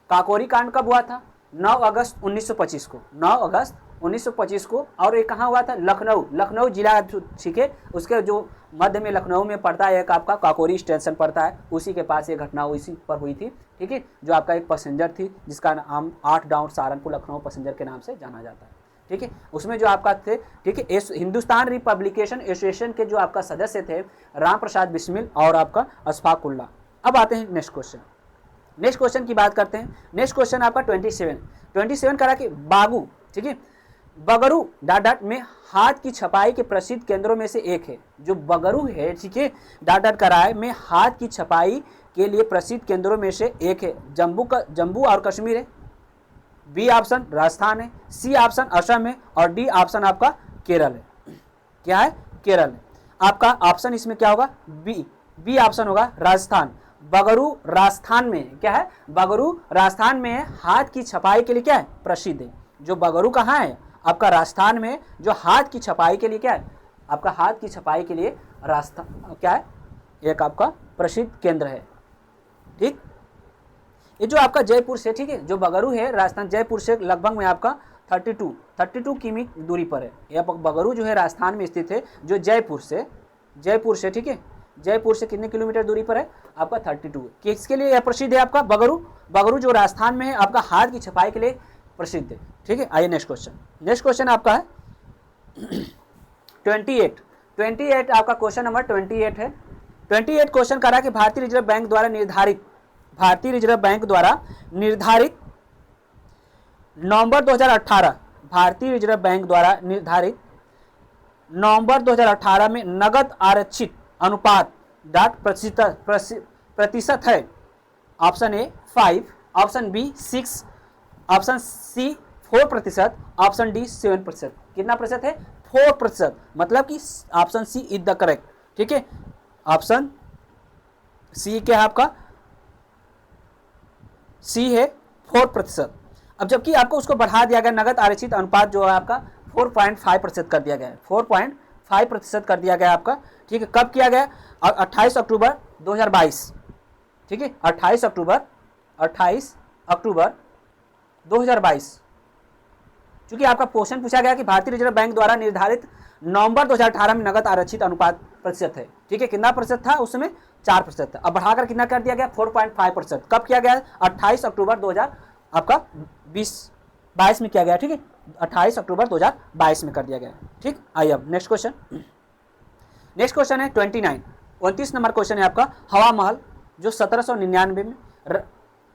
काकोरी कांड कब हुआ था? 9 अगस्त 1925 को, 9 अगस्त 1925 को। और ये कहाँ हुआ था? लखनऊ जिला, ठीक है, उसके जो मध्य में लखनऊ में पड़ता है एक आपका काकोरी स्टेशन पड़ता है, उसी के पास ये घटना उसी पर हुई थी, ठीक है। जो आपका एक पैसेंजर थी जिसका नाम 8 डाउन सहारनपुर लखनऊ पैसेंजर के नाम से जाना जाता है, ठीक है। उसमें जो आपका थे, ठीक है, हिंदुस्तान रिपब्लिकेशन एसोसिएशन के जो आपका सदस्य थे राम प्रसाद बिस्मिल और आपका अशफाक उल्लाह। अब आते हैं नेक्स्ट क्वेश्चन। नेक्स्ट क्वेश्चन की बात करते हैं। नेक्स्ट क्वेश्चन आपका 27 करा कि बागू, ठीक है, बगरू डॉट डॉट में हाथ की छपाई के प्रसिद्ध केंद्रों में से एक है। जो बगरू है, ठीक है, डॉट डॉट करा है में हाथ की छपाई के लिए प्रसिद्ध केंद्रों में से एक है। जम्मू और कश्मीर है, बी ऑप्शन राजस्थान है, सी ऑप्शन असम है और डी ऑप्शन आपका केरल है। क्या है? केरल है। आपका ऑप्शन इसमें क्या होगा? बी ऑप्शन होगा राजस्थान। बगरू राजस्थान में क्या है? बगरू राजस्थान में है, हाथ की छपाई के लिए क्या है? प्रसिद्ध है। जो बगरू कहाँ है? आपका राजस्थान में, जो हाथ की छपाई के लिए क्या है? आपका हाथ की छपाई के लिए राजस्थान क्या है? एक आपका प्रसिद्ध केंद्र है। ठीक, ये जो आपका जयपुर से, ठीक है, जो बगरू है राजस्थान जयपुर से लगभग में आपका 32 किमी दूरी पर है। यह बगरू जो है राजस्थान में स्थित है, जो जयपुर से, ठीक है, जयपुर से कितने किलोमीटर दूरी पर है? आपका 32। किसके लिए यह प्रसिद्ध है? आपका बगरू जो राजस्थान में है, आपका हाथ की छपाई के लिए प्रसिद्ध है। ठीक है, आइए नेक्स्ट क्वेश्चन आपका है 28 आपका क्वेश्चन नंबर 28 है। 28 क्वेश्चन करा कि भारतीय रिजर्व बैंक द्वारा निर्धारित नवंबर 2018 भारतीय रिजर्व बैंक द्वारा निर्धारित नवंबर 2018 में नगद आरक्षित अनुपात डॉट प्रतिशत है। Option A 5, option B 6, option C 4%, option D 7%। कितना प्रतिशत है? 4%। मतलब कि option C is the correct. ठीक है, ऑप्शन सी क्या है आपका? सी है 4%। अब जबकि आपको उसको बढ़ा दिया गया, नगद आरक्षित अनुपात जो है आपका 4.5% कर दिया गया है, 4.5% कर दिया गया आपका। ठीक है, कब किया गया? 28 अक्टूबर 2022। ठीक है, 28 अक्टूबर 2022। चूंकि आपका क्वेश्चन पूछा गया कि भारतीय रिजर्व बैंक द्वारा निर्धारित नवंबर 2018 में नगद आरक्षित अनुपात प्रतिशत है। ठीक है, कितना प्रतिशत था? उसमें 4% था। अब बढ़ाकर कितना कर दिया गया? 4.5%। कब किया गया? 28 अक्टूबर 2022 में किया गया। ठीक है, 28 अक्टूबर 2022 में कर दिया गया। ठीक, आइए अब नेक्स्ट क्वेश्चन है 29 नंबर क्वेश्चन है आपका। हवा महल जो 1799 में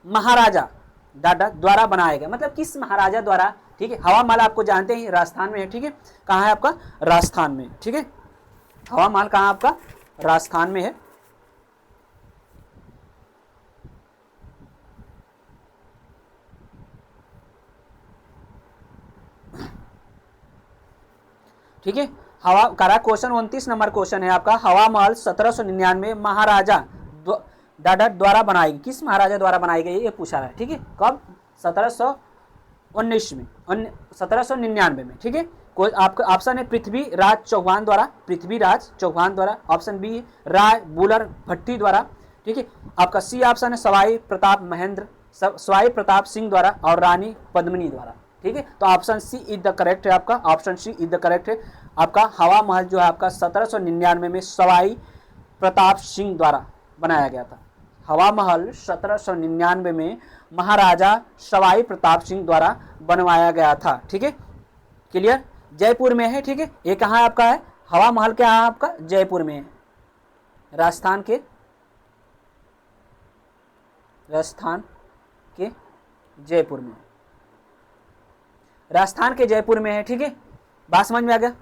महाराजा द्वारा बनाया गया, मतलब किस महाराजा द्वारा? ठीक है, हवा महल आपको जानते हैं राजस्थान में है। ठीक है, कहाँ है आपका? राजस्थान में। ठीक है, हवा महल कहाँ आपका? राजस्थान में है। ठीक है, हवा करा क्वेश्चन 29 नंबर क्वेश्चन है आपका। हवा महल 1799 महाराजा द्वारा बनाई गई। किस महाराजा द्वारा बनाई गई ये पूछा है। ठीक है, कब? 1719 में, 1799 में। ठीक है, कोई आपका ऑप्शन है पृथ्वीराज चौहान द्वारा, ऑप्शन बी राय बुलर भट्टी द्वारा। ठीक है, आपका सी ऑप्शन है सवाई प्रताप सिंह द्वारा और रानी पद्मिनी द्वारा। ठीक है, तो option C is the correct है आपका। Option C is the correct है आपका। हवा महल जो है आपका 1799 में सवाई प्रताप सिंह द्वारा बनाया गया था। हवा महल 1799 में महाराजा सवाई प्रताप सिंह द्वारा बनवाया गया था। ठीक है, क्लियर? जयपुर में है। ठीक है, ये कहाँ आपका है? हवा महल क्या है आपका? जयपुर में है, राजस्थान के जयपुर में, राजस्थान के जयपुर में है। ठीक है, बात समझ में आ गया?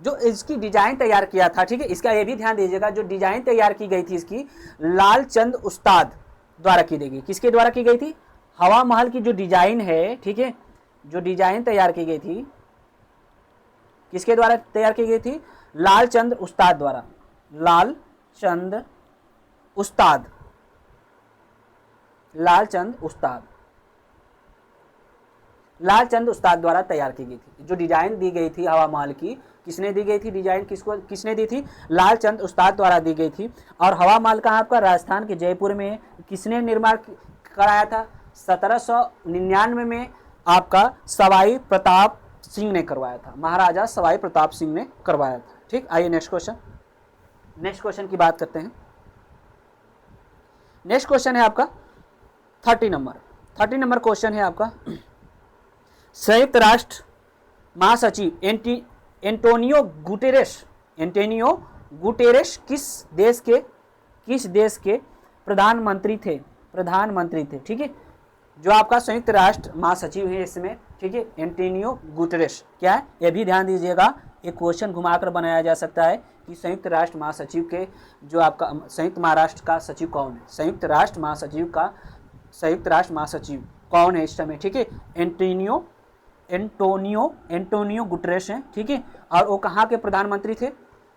जो इसकी डिजाइन तैयार किया था, ठीक है, इसका ये भी ध्यान दीजिएगा, जो डिजाइन तैयार की गई थी इसकी लालचंद उस्ताद द्वारा की गई। किसके द्वारा की गई थी? हवा महल की जो डिजाइन है, ठीक है, जो डिजाइन तैयार की गई थी, किसके द्वारा तैयार की गई थी? लालचंद उस्ताद द्वारा। लालचंद उस्ताद द्वारा तैयार की गई थी। जो डिजाइन दी गई थी हवा महल की, किसने दी गई थी डिजाइन? किसने दी थी? लालचंद उस्ताद द्वारा दी गई थी। और हवा महल कहाँ आपका? राजस्थान के जयपुर में। किसने निर्माण कराया था? 1799 में आपका सवाई प्रताप सिंह ने करवाया था, महाराजा सवाई प्रताप सिंह ने करवाया था। ठीक, आइए नेक्स्ट क्वेश्चन की बात करते हैं। नेक्स्ट क्वेश्चन है आपका 30 नंबर क्वेश्चन है आपका। संयुक्त राष्ट्र महासचिव एंटोनियो गुटेरेस किस देश के प्रधानमंत्री थे, ठीक है, जो आपका संयुक्त राष्ट्र महासचिव है इसमें, ठीक है, एंटोनियो गुटेरेस। क्या है, ये भी ध्यान दीजिएगा, एक क्वेश्चन घुमाकर बनाया जा सकता है कि संयुक्त राष्ट्र महासचिव के जो आपका संयुक्त महाराष्ट्र का सचिव कौन है, संयुक्त राष्ट्र महासचिव कौन है इस समय, ठीक है, एंटोनियो गुटेरेस हैं, ठीक है। और वो कहाँ के प्रधानमंत्री थे,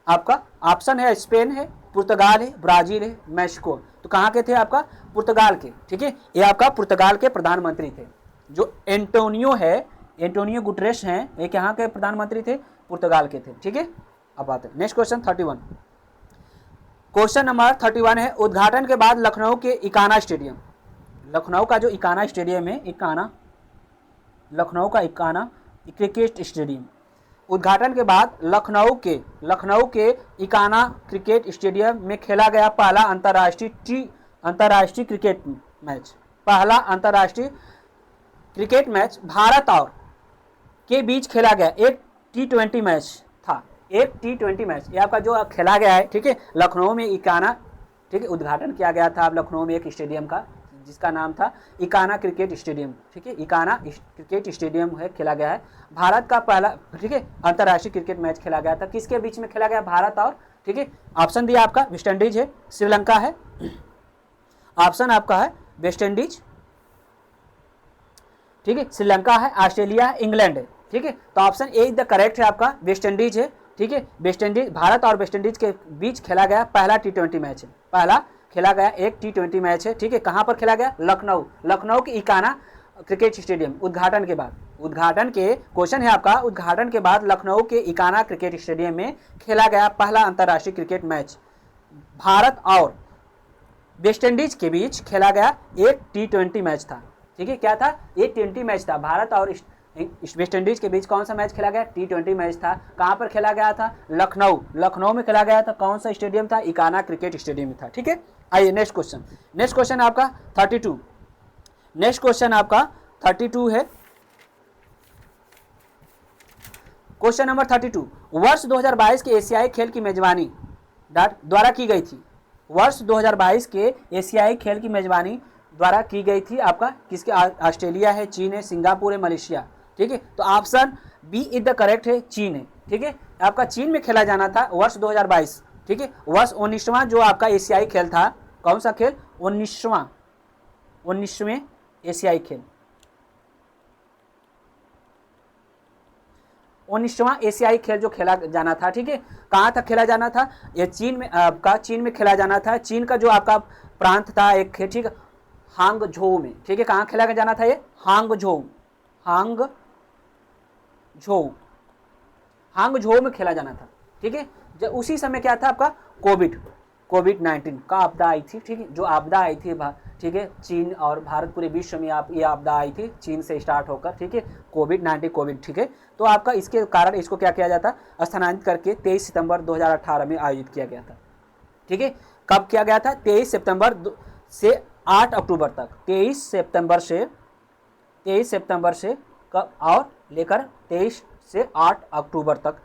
आपका ऑप्शन है स्पेन है, पुर्तगाल है, ब्राजील है, मैक्सिको। तो कहाँ के थे, आपका पुर्तगाल के, ठीक है, ये आपका पुर्तगाल के प्रधानमंत्री थे। जो एंटोनियो गुटेरेस हैं, ये कहाँ के प्रधानमंत्री थे, पुर्तगाल के थे, ठीक है। अब आते हैं नेक्स्ट क्वेश्चन 31। क्वेश्चन नंबर 31 है, उद्घाटन के बाद लखनऊ के इकाना स्टेडियम, लखनऊ का जो इकाना स्टेडियम है, लखनऊ का इकाना क्रिकेट स्टेडियम, उद्घाटन के बाद लखनऊ के इकाना क्रिकेट स्टेडियम में खेला गया पहला अंतर्राष्ट्रीय क्रिकेट मैच भारत और के बीच खेला गया एक T20 मैच था, एक T20 मैच, ये आपका जो खेला गया है, ठीक है, लखनऊ में इकाना, ठीक है, उद्घाटन किया गया था आप लखनऊ में एक स्टेडियम का जिसका नाम था इकाना क्रिकेट स्टेडियम, ठीक है, इकाना क्रिकेट स्टेडियम है, खेला गया है भारत का पहला, ठीक है, अंतर्राष्ट्रीय क्रिकेट मैच खेला गया था। किसके बीच में खेला गया, भारत और, ठीक है, ऑप्शन दिया आपका वेस्ट इंडीज है, श्रीलंका है, ऑप्शन आपका है वेस्ट इंडीज, ठीक है, श्रीलंका है, ऑस्ट्रेलिया है, इंग्लैंड है, ठीक है। तो option A is the correct है, आपका वेस्ट इंडीज है, ठीक है। वेस्ट इंडीज, भारत और वेस्ट इंडीज के बीच खेला गया पहला T20 मैच है, पहला खेला गया एक T20 मैच है, ठीक है। कहाँ पर खेला गया, लखनऊ के इकाना क्रिकेट स्टेडियम, उद्घाटन के बाद, उद्घाटन के क्वेश्चन है आपका, उद्घाटन के बाद लखनऊ के इकाना क्रिकेट स्टेडियम में खेला गया पहला अंतर्राष्ट्रीय क्रिकेट मैच भारत और वेस्ट इंडीज के बीच खेला गया एक T20 मैच था, ठीक है। क्या था, एक T20 मैच था, भारत और वेस्ट इंडीज के बीच कौन सा मैच खेला गया, T20 मैच था। कहाँ पर खेला गया था, लखनऊ में खेला गया था। कौन सा स्टेडियम था, इकाना क्रिकेट स्टेडियम में था, ठीक है। आइए नेक्स्ट क्वेश्चन आपका 32, नेक्स्ट क्वेश्चन आपका 32 है, क्वेश्चन नंबर 32, वर्ष 2022 के एशियाई खेल की मेजबानी द्वारा की गई थी, वर्ष 2022 के एशियाई खेल की मेजबानी द्वारा की गई थी आपका किसके, ऑस्ट्रेलिया है, चीन है, सिंगापुर है, मलेशिया, ठीक है। तो option B is the correct है, चीन है, ठीक है। आपका चीन में खेला जाना था वर्ष 2022, ठीक है। वर्ष 19वां जो आपका एशियाई खेल था, कौन सा खेल, 19वें एशियाई खेल, 19वां एशियाई खेल जो खेला जाना था, ठीक है। कहाँ तक खेला जाना था, ये चीन में खेला जाना था। चीन का जो आपका प्रांत था एक, ठीक है, हांगझोउ में, ठीक है। कहाँ खेला जाना था, ये हांगझोउ में खेला जाना था, ठीक है। जब उसी समय क्या था आपका, कोविड-19 का आपदा आई थी, ठीक है, जो आपदा आई थी, ठीक है, चीन और भारत पूरे विश्व में ये आपदा आई थी, चीन से स्टार्ट होकर, ठीक है, कोविड, ठीक है। तो आपका इसके कारण इसको क्या किया जाता, स्थानांतरित करके 23 सितंबर 2018 में आयोजित किया गया था, ठीक है। कब किया गया था, 23 सितंबर से 8 अक्टूबर तक, 23 सितंबर से कब और लेकर 23 से 8 अक्टूबर तक,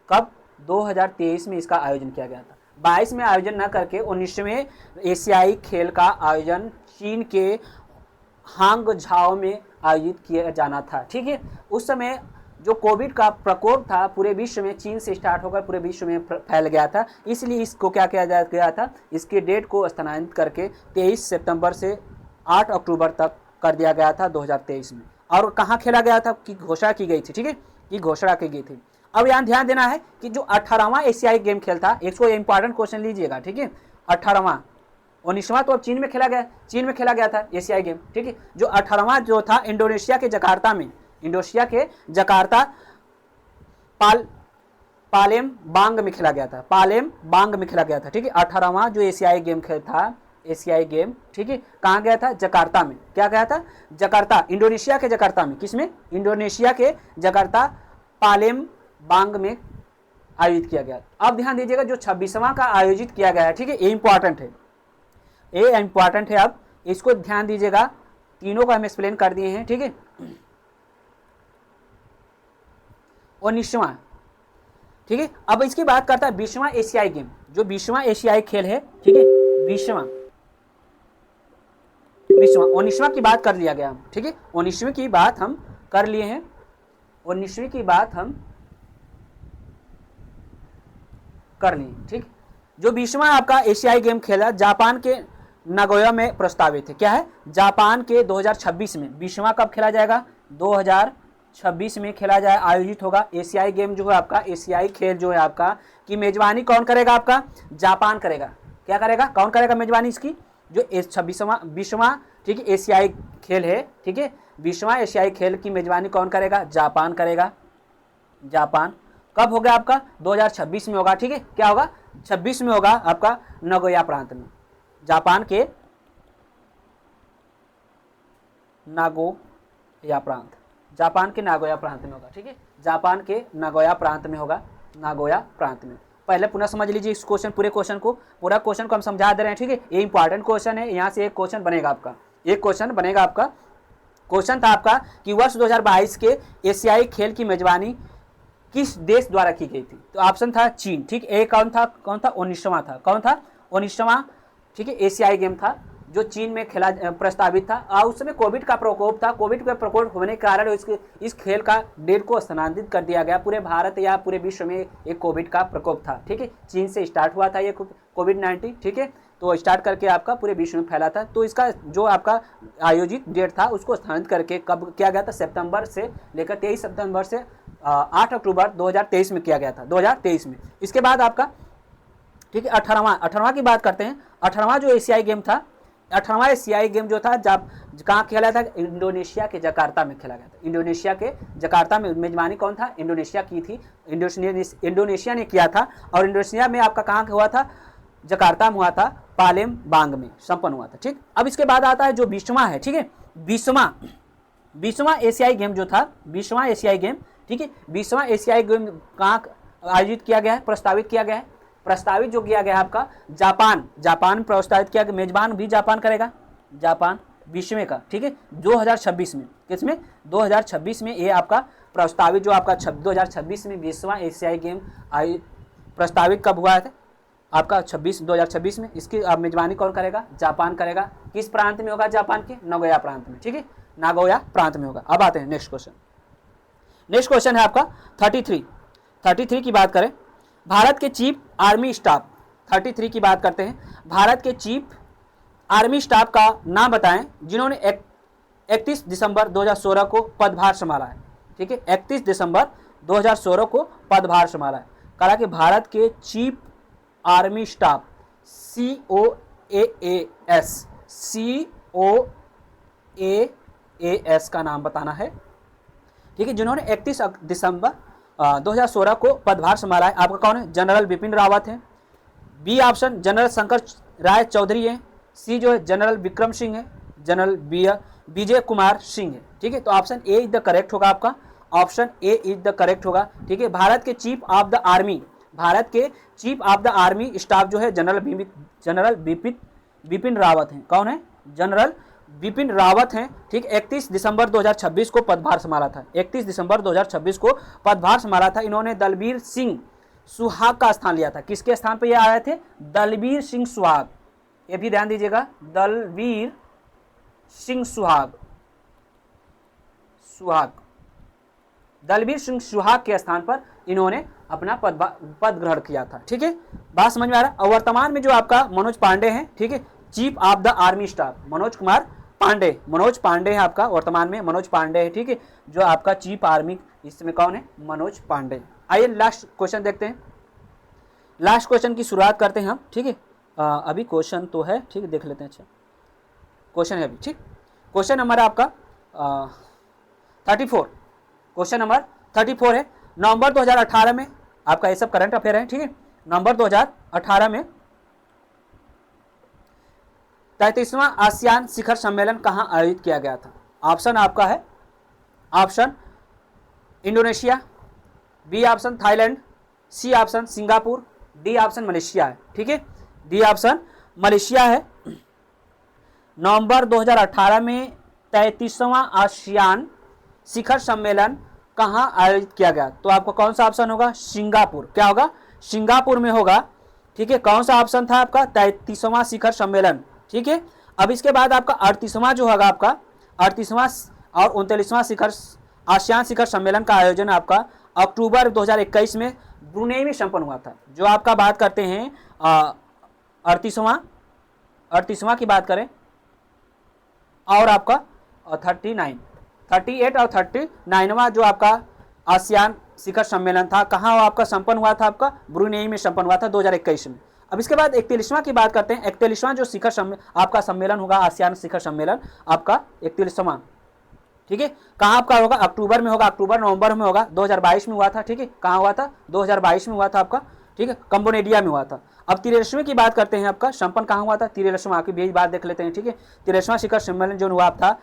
कब, 2023 में इसका आयोजन किया गया था। 22 में आयोजन न करके 19वें एशियाई खेल का आयोजन चीन के हांगझाओ में आयोजित किया जाना था, ठीक है। उस समय जो कोविड का प्रकोप था पूरे विश्व में, चीन से स्टार्ट होकर पूरे विश्व में फैल गया था, इसलिए इसको क्या किया गया था, इसके डेट को स्थानांतरित करके 23 सितंबर से 8 अक्टूबर तक कर दिया गया था 2023 में। और कहाँ खेला गया था की घोषणा की गई थी, ठीक है, की घोषणा की गई थी। अब यहाँ ध्यान देना है कि जो 18वां एशियाई गेम खेल था, इसको इंपॉर्टेंट क्वेश्चन लीजिएगा, ठीक है। 18वां, 19वां तो अब चीन में खेला गया था एशियाई गेम, ठीक है। जो 18वां जो था इंडोनेशिया के जकार्ता पालेमबांग में खेला गया था, ठीक है। 18वां जो एशियाई गेम खेल था, ठीक है, कहाँ गया था, जकार्ता में। क्या गया था, जकार्ता, इंडोनेशिया के जकार्ता में, किसमें, इंडोनेशिया के जकार्ता पालेमबांग में आयोजित किया गया। अब ध्यान दीजिएगा, जो 26वां का आयोजित किया गया है, ठीक है, ये इंपॉर्टेंट है, अब इसको ध्यान दीजिएगा, तीनों का हम एक्सप्लेन कर दिए हैं, ठीक है। 19वां, ठीक है। अब इसकी बात करता है 20वां एशियाई गेम, जो 20वां एशियाई खेल है, ठीक है, 20वां 19वां की बात कर लिया गया हम, ठीक है, 19वीं की बात हम कर लिए हैं, 19वीं की बात हम कर लिए, ठीक। जो 20वां आपका एशियाई गेम खेला जापान के नागोया में प्रस्तावित है, क्या है, जापान के 2026 में, 20वां कब खेला जाएगा, 2026 में खेला जाए, आयोजित होगा। एशियाई गेम जो है आपका, एशियाई खेल जो है आपका की मेजबानी कौन करेगा, आपका जापान करेगा। क्या करेगा, कौन करेगा मेजबानी इसकी, जो 20वां ठीक है एशियाई खेल है, ठीक है, 20वां एशियाई खेल की मेजबानी कौन करेगा, जापान करेगा। जापान कब होगा आपका, 2026 में होगा, ठीक है, क्या होगा, 26 में होगा आपका नागोया प्रांत में, जापान के नागोया प्रांत, जापान के नागोया प्रांत में होगा, ठीक है, जापान के नागोया प्रांत में होगा, नागोया प्रांत में। पहले पुनः समझ लीजिए इस क्वेश्चन, पूरे क्वेश्चन को, पूरा क्वेश्चन को हम समझा दे रहे हैं, ठीक है, ये इंपॉर्टेंट क्वेश्चन है, यहाँ से एक क्वेश्चन बनेगा आपका, एक क्वेश्चन बनेगा आपका। क्वेश्चन था आपका कि वर्ष 2022 के एशियाई खेल की मेजबानी किस देश द्वारा की गई थी, तो ऑप्शन था चीन, ठीक, ए कौन था, 19वां था, कौन था, 19वां, ठीक है, एशियाई गेम था जो चीन में खेला प्रस्तावित था, और उस समय कोविड का प्रकोप था, कोविड का प्रकोप होने के कारण इस खेल का डेट को स्थानांतरित कर दिया गया। पूरे भारत या पूरे विश्व में एक कोविड का प्रकोप था, ठीक है, चीन से स्टार्ट हुआ था ये कोविड-19, ठीक है, तो स्टार्ट करके आपका पूरे विश्व में फैला था, तो इसका जो आपका आयोजित डेट था उसको स्थानांतरित करके कब किया गया था, सितंबर से लेकर 23 सितंबर से 8 अक्टूबर 2023 में किया गया था, 2023 में। इसके बाद आपका, ठीक है, 18वां की बात करते हैं। 18वां जो एशियाई गेम था, 18वां एशियाई गेम जो था जब कहाँ खेला था, इंडोनेशिया के जकार्ता में खेला गया था, इंडोनेशिया के जकार्ता में मेजबानी कौन था, इंडोनेशिया की थी, इंडोनेशिया ने किया था, और इंडोनेशिया में आपका कहाँ हुआ था, जकार्ता में हुआ था, पालेमबांग में संपन्न हुआ था, ठीक। अब इसके बाद आता है जो 20वां है, ठीक है, 20वां एशियाई गेम जो था, 20वां एशियाई गेम, ठीक है, 20वां एशियाई गेम कहाँ आयोजित किया गया है, प्रस्तावित किया गया है, प्रस्तावित जो किया गया है आपका जापान प्रस्तावित किया गया, मेजबान भी जापान करेगा, जापान 20वें का, ठीक है, 2026 में, किसमें, 2026 में ये आपका प्रस्तावित जो आपका 2026 में 20वां एशियाई गेम प्रस्तावित कब हुआ था आपका, 2026 में, इसकी मेजबानी कौन करेगा, जापान करेगा। किस प्रांत में होगा, जापान के नागोया प्रांत में, ठीक है, नागोया प्रांत में होगा। अब आते हैं नेक्स्ट क्वेश्चन, नेक्स्ट क्वेश्चन है आपका 33 की बात करें, भारत के चीफ आर्मी स्टाफ, 33 की बात करते हैं, भारत के चीफ आर्मी स्टाफ का नाम बताएं जिन्होंने 31 दिसंबर 2016 को पदभार संभाला है, ठीक है, 31 दिसंबर 2016 को पदभार संभाला है। कहा कि भारत के चीफ आर्मी स्टाफ, COAS का नाम बताना है, ठीक है, जिन्होंने 31 दिसंबर 2016 को पदभार संभाला है। आपका कौन है, जनरल बिपिन रावत है, B option general Shankar Rai Chaudhary है, सी जो है जनरल विक्रम सिंह है, जनरल विजय कुमार सिंह है, ठीक है, तो option A is the correct होगा आपका, option A is the correct होगा, ठीक है। भारत के chief of the army, Bharat के chief of the army staff जो है जनरल बिपिन रावत हैं, कौन है, जनरल बिपिन रावत हैं, ठीक, 31 दिसंबर 2026 को पदभार संभाला था, 31 दिसंबर 2026 को पदभार संभाला था। इन्होंने दलबीर सिंह सुहाग का स्थान लिया था, किसके स्थान पर ये आए थे, दलबीर सिंह सुहाग, ये भी ध्यान दीजिएगा, दलबीर सिंह सुहाग, दलबीर सिंह सुहाग के स्थान पर इन्होंने अपना पद ग्रहण किया था, ठीक है, बात समझ में आ रहा है। और वर्तमान में जो आपका मनोज पांडे हैं, ठीक है, chief of the army staff Manoj Pandey है आपका, वर्तमान में मनोज पांडे है, ठीक है, जो आपका चीफ आर्मी इसमें कौन है, मनोज पांडे। आइए लास्ट क्वेश्चन देखते हैं, लास्ट क्वेश्चन की शुरुआत करते हैं हम, ठीक है, अभी क्वेश्चन तो है, ठीक है, देख लेते हैं, अच्छा क्वेश्चन है अभी, ठीक, क्वेश्चन नंबर आपका 34, क्वेश्चन नंबर 34 है, नवंबर 2018 में, आपका ये सब करंट अफेयर है, ठीक है, नवंबर 2018 में 33वां आसियान शिखर सम्मेलन कहाँ आयोजित किया गया था। ऑप्शन आपका है, option Indonesia, B option Thailand, C option Singapore, D option Malaysia है, ठीक है, डी ऑप्शन मलेशिया है। नवंबर 2018 में 33वां आसियान शिखर सम्मेलन कहाँ आयोजित किया गया, तो आपको कौन सा ऑप्शन होगा, सिंगापुर, क्या होगा, सिंगापुर में होगा, ठीक है, कौन सा ऑप्शन था आपका, 33वां शिखर सम्मेलन, ठीक है, अब इसके बाद आपका 38वां जो होगा आपका 38वां और 39वां शिखर आसियान शिखर सम्मेलन का आयोजन आपका अक्टूबर 2021 में ब्रुनेई में संपन्न हुआ था। जो आपका बात करते हैं 38वां की बात करें और आपका 38 और 39वां जो आपका आसियान शिखर सम्मेलन था, कहाँ आपका संपन्न हुआ था? आपका ब्रुनेई में संपन्न हुआ था 2021 में। अब इसके बाद 41वां की बात करते हैं। 41वां जो शिखर आपका सम्मेलन होगा, आसियान शिखर सम्मेलन आपका 41वां, ठीक है, कहाँ आपका होगा? अक्टूबर में होगा, अक्टूबर नवंबर में होगा, 2022 में हुआ था, ठीक है। कहाँ हुआ था? 2022 में हुआ था आपका, ठीक है, कंबोडिया में हुआ था। अब 43वें की बात करते हैं, आपका संपन्न कहाँ हुआ था? 43वां की भी बात देख लेते हैं, ठीक है। 43वां शिखर सम्मेलन जो हुआ था,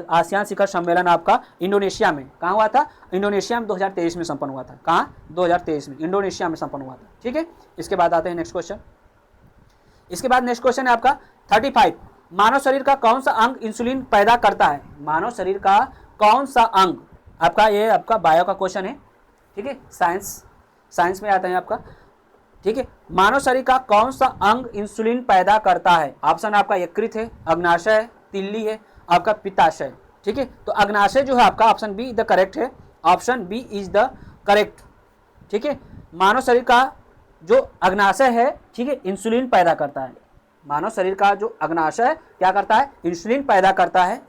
आसियान शिखर सम्मेलन आपका इंडोनेशिया में, कहाँ हुआ था? इंडोनेशिया में 2023 में संपन्न हुआ था। कहाँ? 2023 में इंडोनेशिया में संपन्न हुआ था, ठीक है। इसके बाद आते हैं नेक्स्ट क्वेश्चन। इसके बाद नेक्स्ट क्वेश्चन है आपका 35। मानव शरीर का कौन सा अंग इंसुलिन पैदा करता है? मानव शरीर का कौन सा अंग? आपका ये आपका बायो का क्वेश्चन है, ठीक है, साइंस में आता है आपका, ठीक है। मानव शरीर का कौन सा अंग इंसुलिन पैदा करता है? ऑप्शन आपका यकृत है, अग्नाशय है, तिल्ली है, आपका पित्ताशय, ठीक है। तो अग्नाशय जो है आपका ऑप्शन बी द करेक्ट है, option B is the correct, ठीक है। मानव शरीर का जो अग्नाशय है, ठीक है, इंसुलिन पैदा करता है। मानव शरीर का जो अग्नाशय क्या करता है? इंसुलिन पैदा करता है।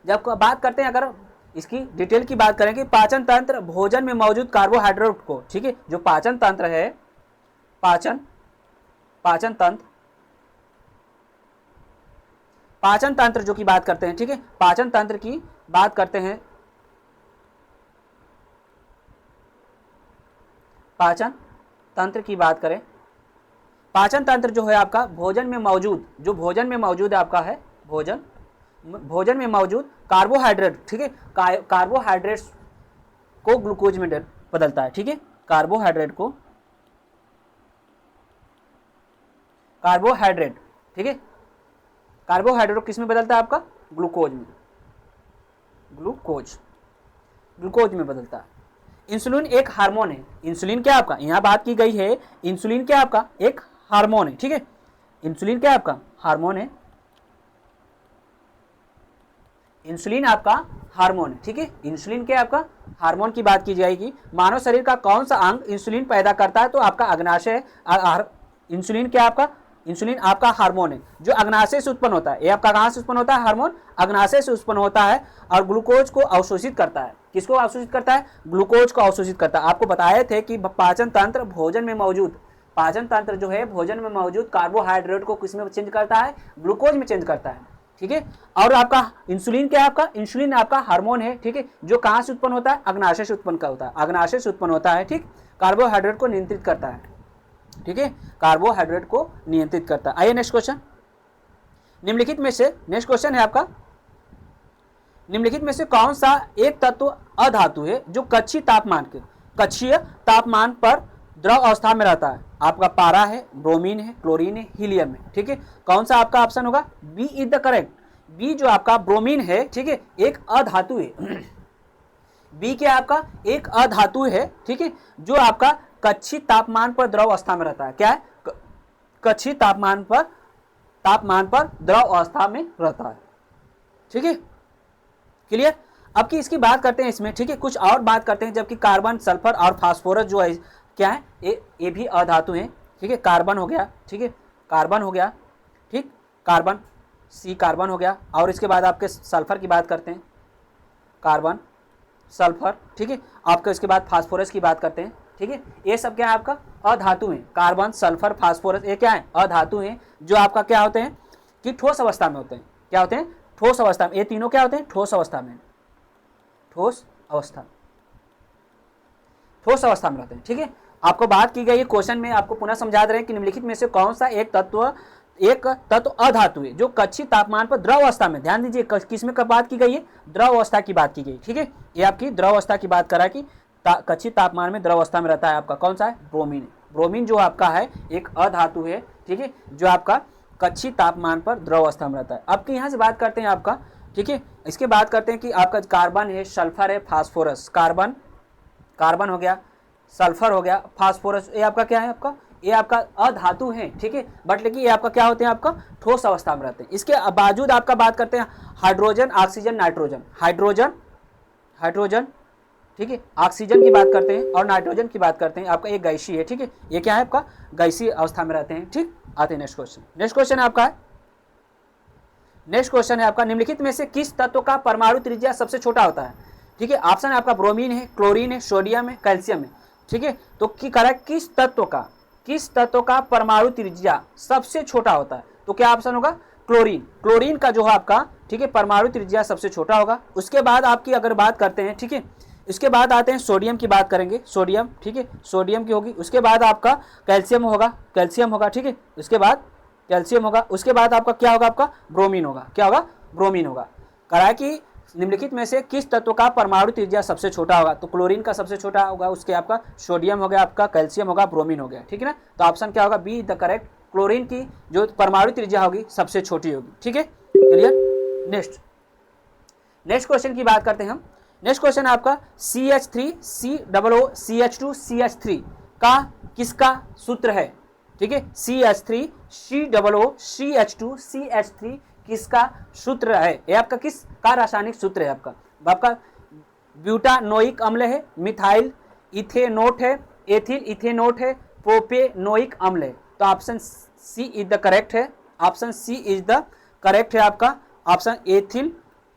जब बात करते हैं, अगर इसकी डिटेल की बात करें कि पाचन तंत्र भोजन में मौजूद कार्बोहाइड्रेट को, ठीक है, जो पाचन तंत्र है, पाचन तंत्र जो की बात करते हैं, ठीक है, पाचन तंत्र की बात करते हैं, पाचन तंत्र की बात करें, पाचन तंत्र जो है आपका भोजन में मौजूद है आपका है भोजन में मौजूद कार्बोहाइड्रेट, ठीक है, कार्बोहाइड्रेट्स को ग्लूकोज में बदलता है, ठीक है। कार्बोहाइड्रेट, ठीक है, कार्बोहाइड्रेट किस में बदलता है? आपका ग्लूकोज में बदलता है। इंसुलिन एक हार्मोन है। इंसुलिन क्या आपका, यहाँ बात की गई है, इंसुलिन क्या आपका एक हार्मोन है, ठीक है। इंसुलिन क्या आपका हार्मोन है, इंसुलिन आपका हार्मोन है, ठीक है। इंसुलिन क्या आपका हार्मोन की बात की जाएगी। मानव शरीर का कौन सा अंग इंसुलिन पैदा करता है? तो आपका अग्नाशय है। इंसुलिन क्या आपका, इंसुलिन आपका हार्मोन है जो अग्नाशय से उत्पन्न होता है। ये आपका कहाँ से उत्पन्न होता है? हार्मोन अग्नाशय से उत्पन्न होता है और ग्लूकोज को अवशोषित करता है। किसको अवशोषित करता है? ग्लूकोज को अवशोषित करता है। आपको बताए थे कि पाचन तंत्र भोजन में मौजूद कार्बोहाइड्रेट को किस में चेंज करता है? ग्लूकोज में चेंज करता है, ठीक है। और आपका इंसुलिन क्या है? आपका इंसुलिन आपका हार्मोन है, ठीक है, जो कहाँ से उत्पन्न होता है? अग्नाशय से उत्पन्न होता है, ठीक। कार्बोहाइड्रेट को नियंत्रित करता है, ठीक है, कार्बोहाइड्रेट को नियंत्रित करता है। आइए नेक्स्ट क्वेश्चन। निम्नलिखित में से नेक्स्ट क्वेश्चन है आपका, निम्नलिखित में से कौन सा एक तत्व अधातु है जो कक्षीय तापमान पर द्रव अवस्था में रहता है? आपका पारा है, ब्रोमीन है, क्लोरीन है, हीलियम है, ठीक है। कौन सा आपका ऑप्शन होगा? B is the correct. B जो आपका ब्रोमीन है, ठीक है, एक अधातु है। बी क्या आपका एक अधातु है, ठीक है, जो आपका कक्षीय तापमान पर द्रव अवस्था में रहता है। क्या है? कक्षीय तापमान पर द्रव अवस्था में रहता है, ठीक है, क्लियर। अब की इसकी बात करते हैं इसमें, ठीक है, कुछ और बात करते हैं। जबकि कार्बन, सल्फर और फास्फोरस जो है क्या है? ये भी अधातु हैं, ठीक है। कार्बन हो गया, ठीक है, कार्बन हो गया, ठीक, कार्बन सी कार्बन हो गया। और इसके बाद आपके सल्फर की बात करते हैं, कार्बन, सल्फर, ठीक है। आपके इसके बाद फास्फोरस की बात करते हैं, ठीक है। ये सब क्या है? आपका अधातु हैं। कार्बन, सल्फर, फास्फोरस ये क्या है? अधातु हैं जो आपका क्या होते हैं कि ठोस अवस्था में होते हैं। क्या होते हैं? ठोस अवस्था में। ये तीनों क्या होते हैं? ठोस अवस्था में रहते हैं, ठीक है। आपको बात की गई है क्वेश्चन में, आपको पुनः समझा दे रहे हैं कि निम्नलिखित में से कौन सा एक तत्व अधातु है जो कक्षीय तापमान पर द्रव अवस्था में, ध्यान दीजिए किस में बात की गई है? द्रव अवस्था की बात की गई, ठीक है। ये आपकी द्रव अवस्था की बात करा कि कक्षीय तापमान में द्रव अवस्था में रहता है। आपका कौन सा है? ब्रोमीन। ब्रोमीन जो आपका है एक अधातु है, ठीक है, जो आपका कक्षीय तापमान पर द्रव अवस्था में रहता है। अब यहाँ से बात करते हैं आपका, ठीक है, इसके बात करते हैं कि आपका कार्बन है, सल्फर है, फास्फोरस। कार्बन हो गया, सल्फर हो गया, फास्फोरस, ये आपका क्या है? आपका ये आपका अधातु है, ठीक है, बट लेकिन ये आपका क्या होते हैं, आपका ठोस अवस्था में रहते हैं। इसके बावजूद आपका बात करते हैं हाइड्रोजन, ऑक्सीजन, नाइट्रोजन, हाइड्रोजन, ठीक है, ऑक्सीजन की बात करते हैं और नाइट्रोजन की बात करते हैं, आपका ये गैसीय है, ठीक है, ये क्या है आपका गैसीय अवस्था में रहते हैं, ठीक। आते हैं नेक्स्ट क्वेश्चन। नेक्स्ट क्वेश्चन आपका है, नेक्स्ट क्वेश्चन है आपका, निम्नलिखित में से किस तत्व का परमाणु त्रिज्या सबसे छोटा होता है, ठीक है। ऑप्शन है आपका ब्रोमीन है, क्लोरीन है, सोडियम है, कैल्शियम है, ठीक है। तो करेक्ट किस तत्व का परमाणु त्रिज्या सबसे छोटा होता है, तो क्या ऑप्शन होगा क्लोरीन का जो है आपका, ठीक है, परमाणु त्रिज्या सबसे छोटा होगा। उसके बाद आपकी अगर बात करते हैं, ठीक है, इसके बाद आते हैं सोडियम की बात करेंगे, सोडियम, ठीक है, सोडियम की होगी। उसके बाद आपका कैल्शियम होगा, ठीक है, उसके बाद कैल्शियम होगा। उसके बाद आपका क्या होगा, आपका ब्रोमीन होगा, क्या होगा, ब्रोमीन होगा। कहा कि निम्नलिखित में से किस तत्व का परमाणु त्रिज्या सबसे छोटा होगा, तो क्लोरीन का सबसे छोटा होगा, उसके आपका सोडियम हो गया, आपका कैल्शियम होगा, ब्रोमीन हो गया, ठीक है ना। तो ऑप्शन क्या होगा, बी द करेक्ट, क्लोरीन की जो परमाणु त्रिज्या होगी सबसे छोटी होगी, ठीक है, क्लियर। नेक्स्ट क्वेश्चन की बात करते हैं हम। नेक्स्ट क्वेश्चन आपका CH3 COO CH2 CH3 का किसका सूत्र है, ठीक है, CH3 COO CH2 CH3 किसका सूत्र है, ये आपका किसका रासायनिक सूत्र है, आपका ब्यूटानोइक अम्ल है, मिथाइल इथेनोट है, एथिल इथेनोट है, प्रोपेनोइक अम्ल है। तो option C is the correct है, option C is the correct है आपका ऑप्शन एथिल,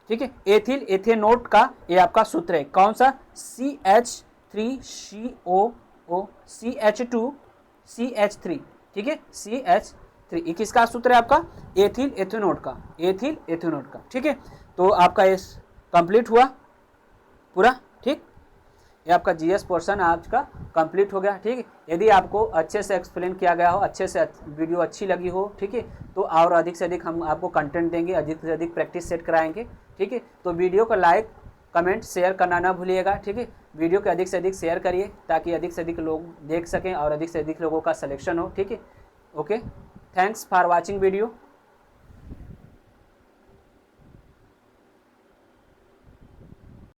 ठीक है, एथिल इथेनोट का ये आपका सूत्र है, कौन सा, CH3COO CH2 CH3, ठीक है, CH3 ये किसका सूत्र है, आपका एथिल एथेनोट का, ठीक है। तो आपका ये कंप्लीट हुआ पूरा, ठीक, ये आपका जीएस पोर्शन आज का कंप्लीट हो गया, ठीक है। यदि आपको अच्छे से एक्सप्लेन किया गया हो, अच्छे से वीडियो अच्छी लगी हो, ठीक है, तो और अधिक से अधिक हम आपको कंटेंट देंगे, अधिक से अधिक प्रैक्टिस सेट कराएंगे, ठीक है। तो वीडियो को लाइक कमेंट शेयर करना ना भूलिएगा, ठीक है। वीडियो को अधिक से अधिक शेयर करिए ताकि अधिक से अधिक लोग देख सकें और अधिक से अधिक लोगों का सिलेक्शन हो, ठीक है। Okay, thanks for watching video.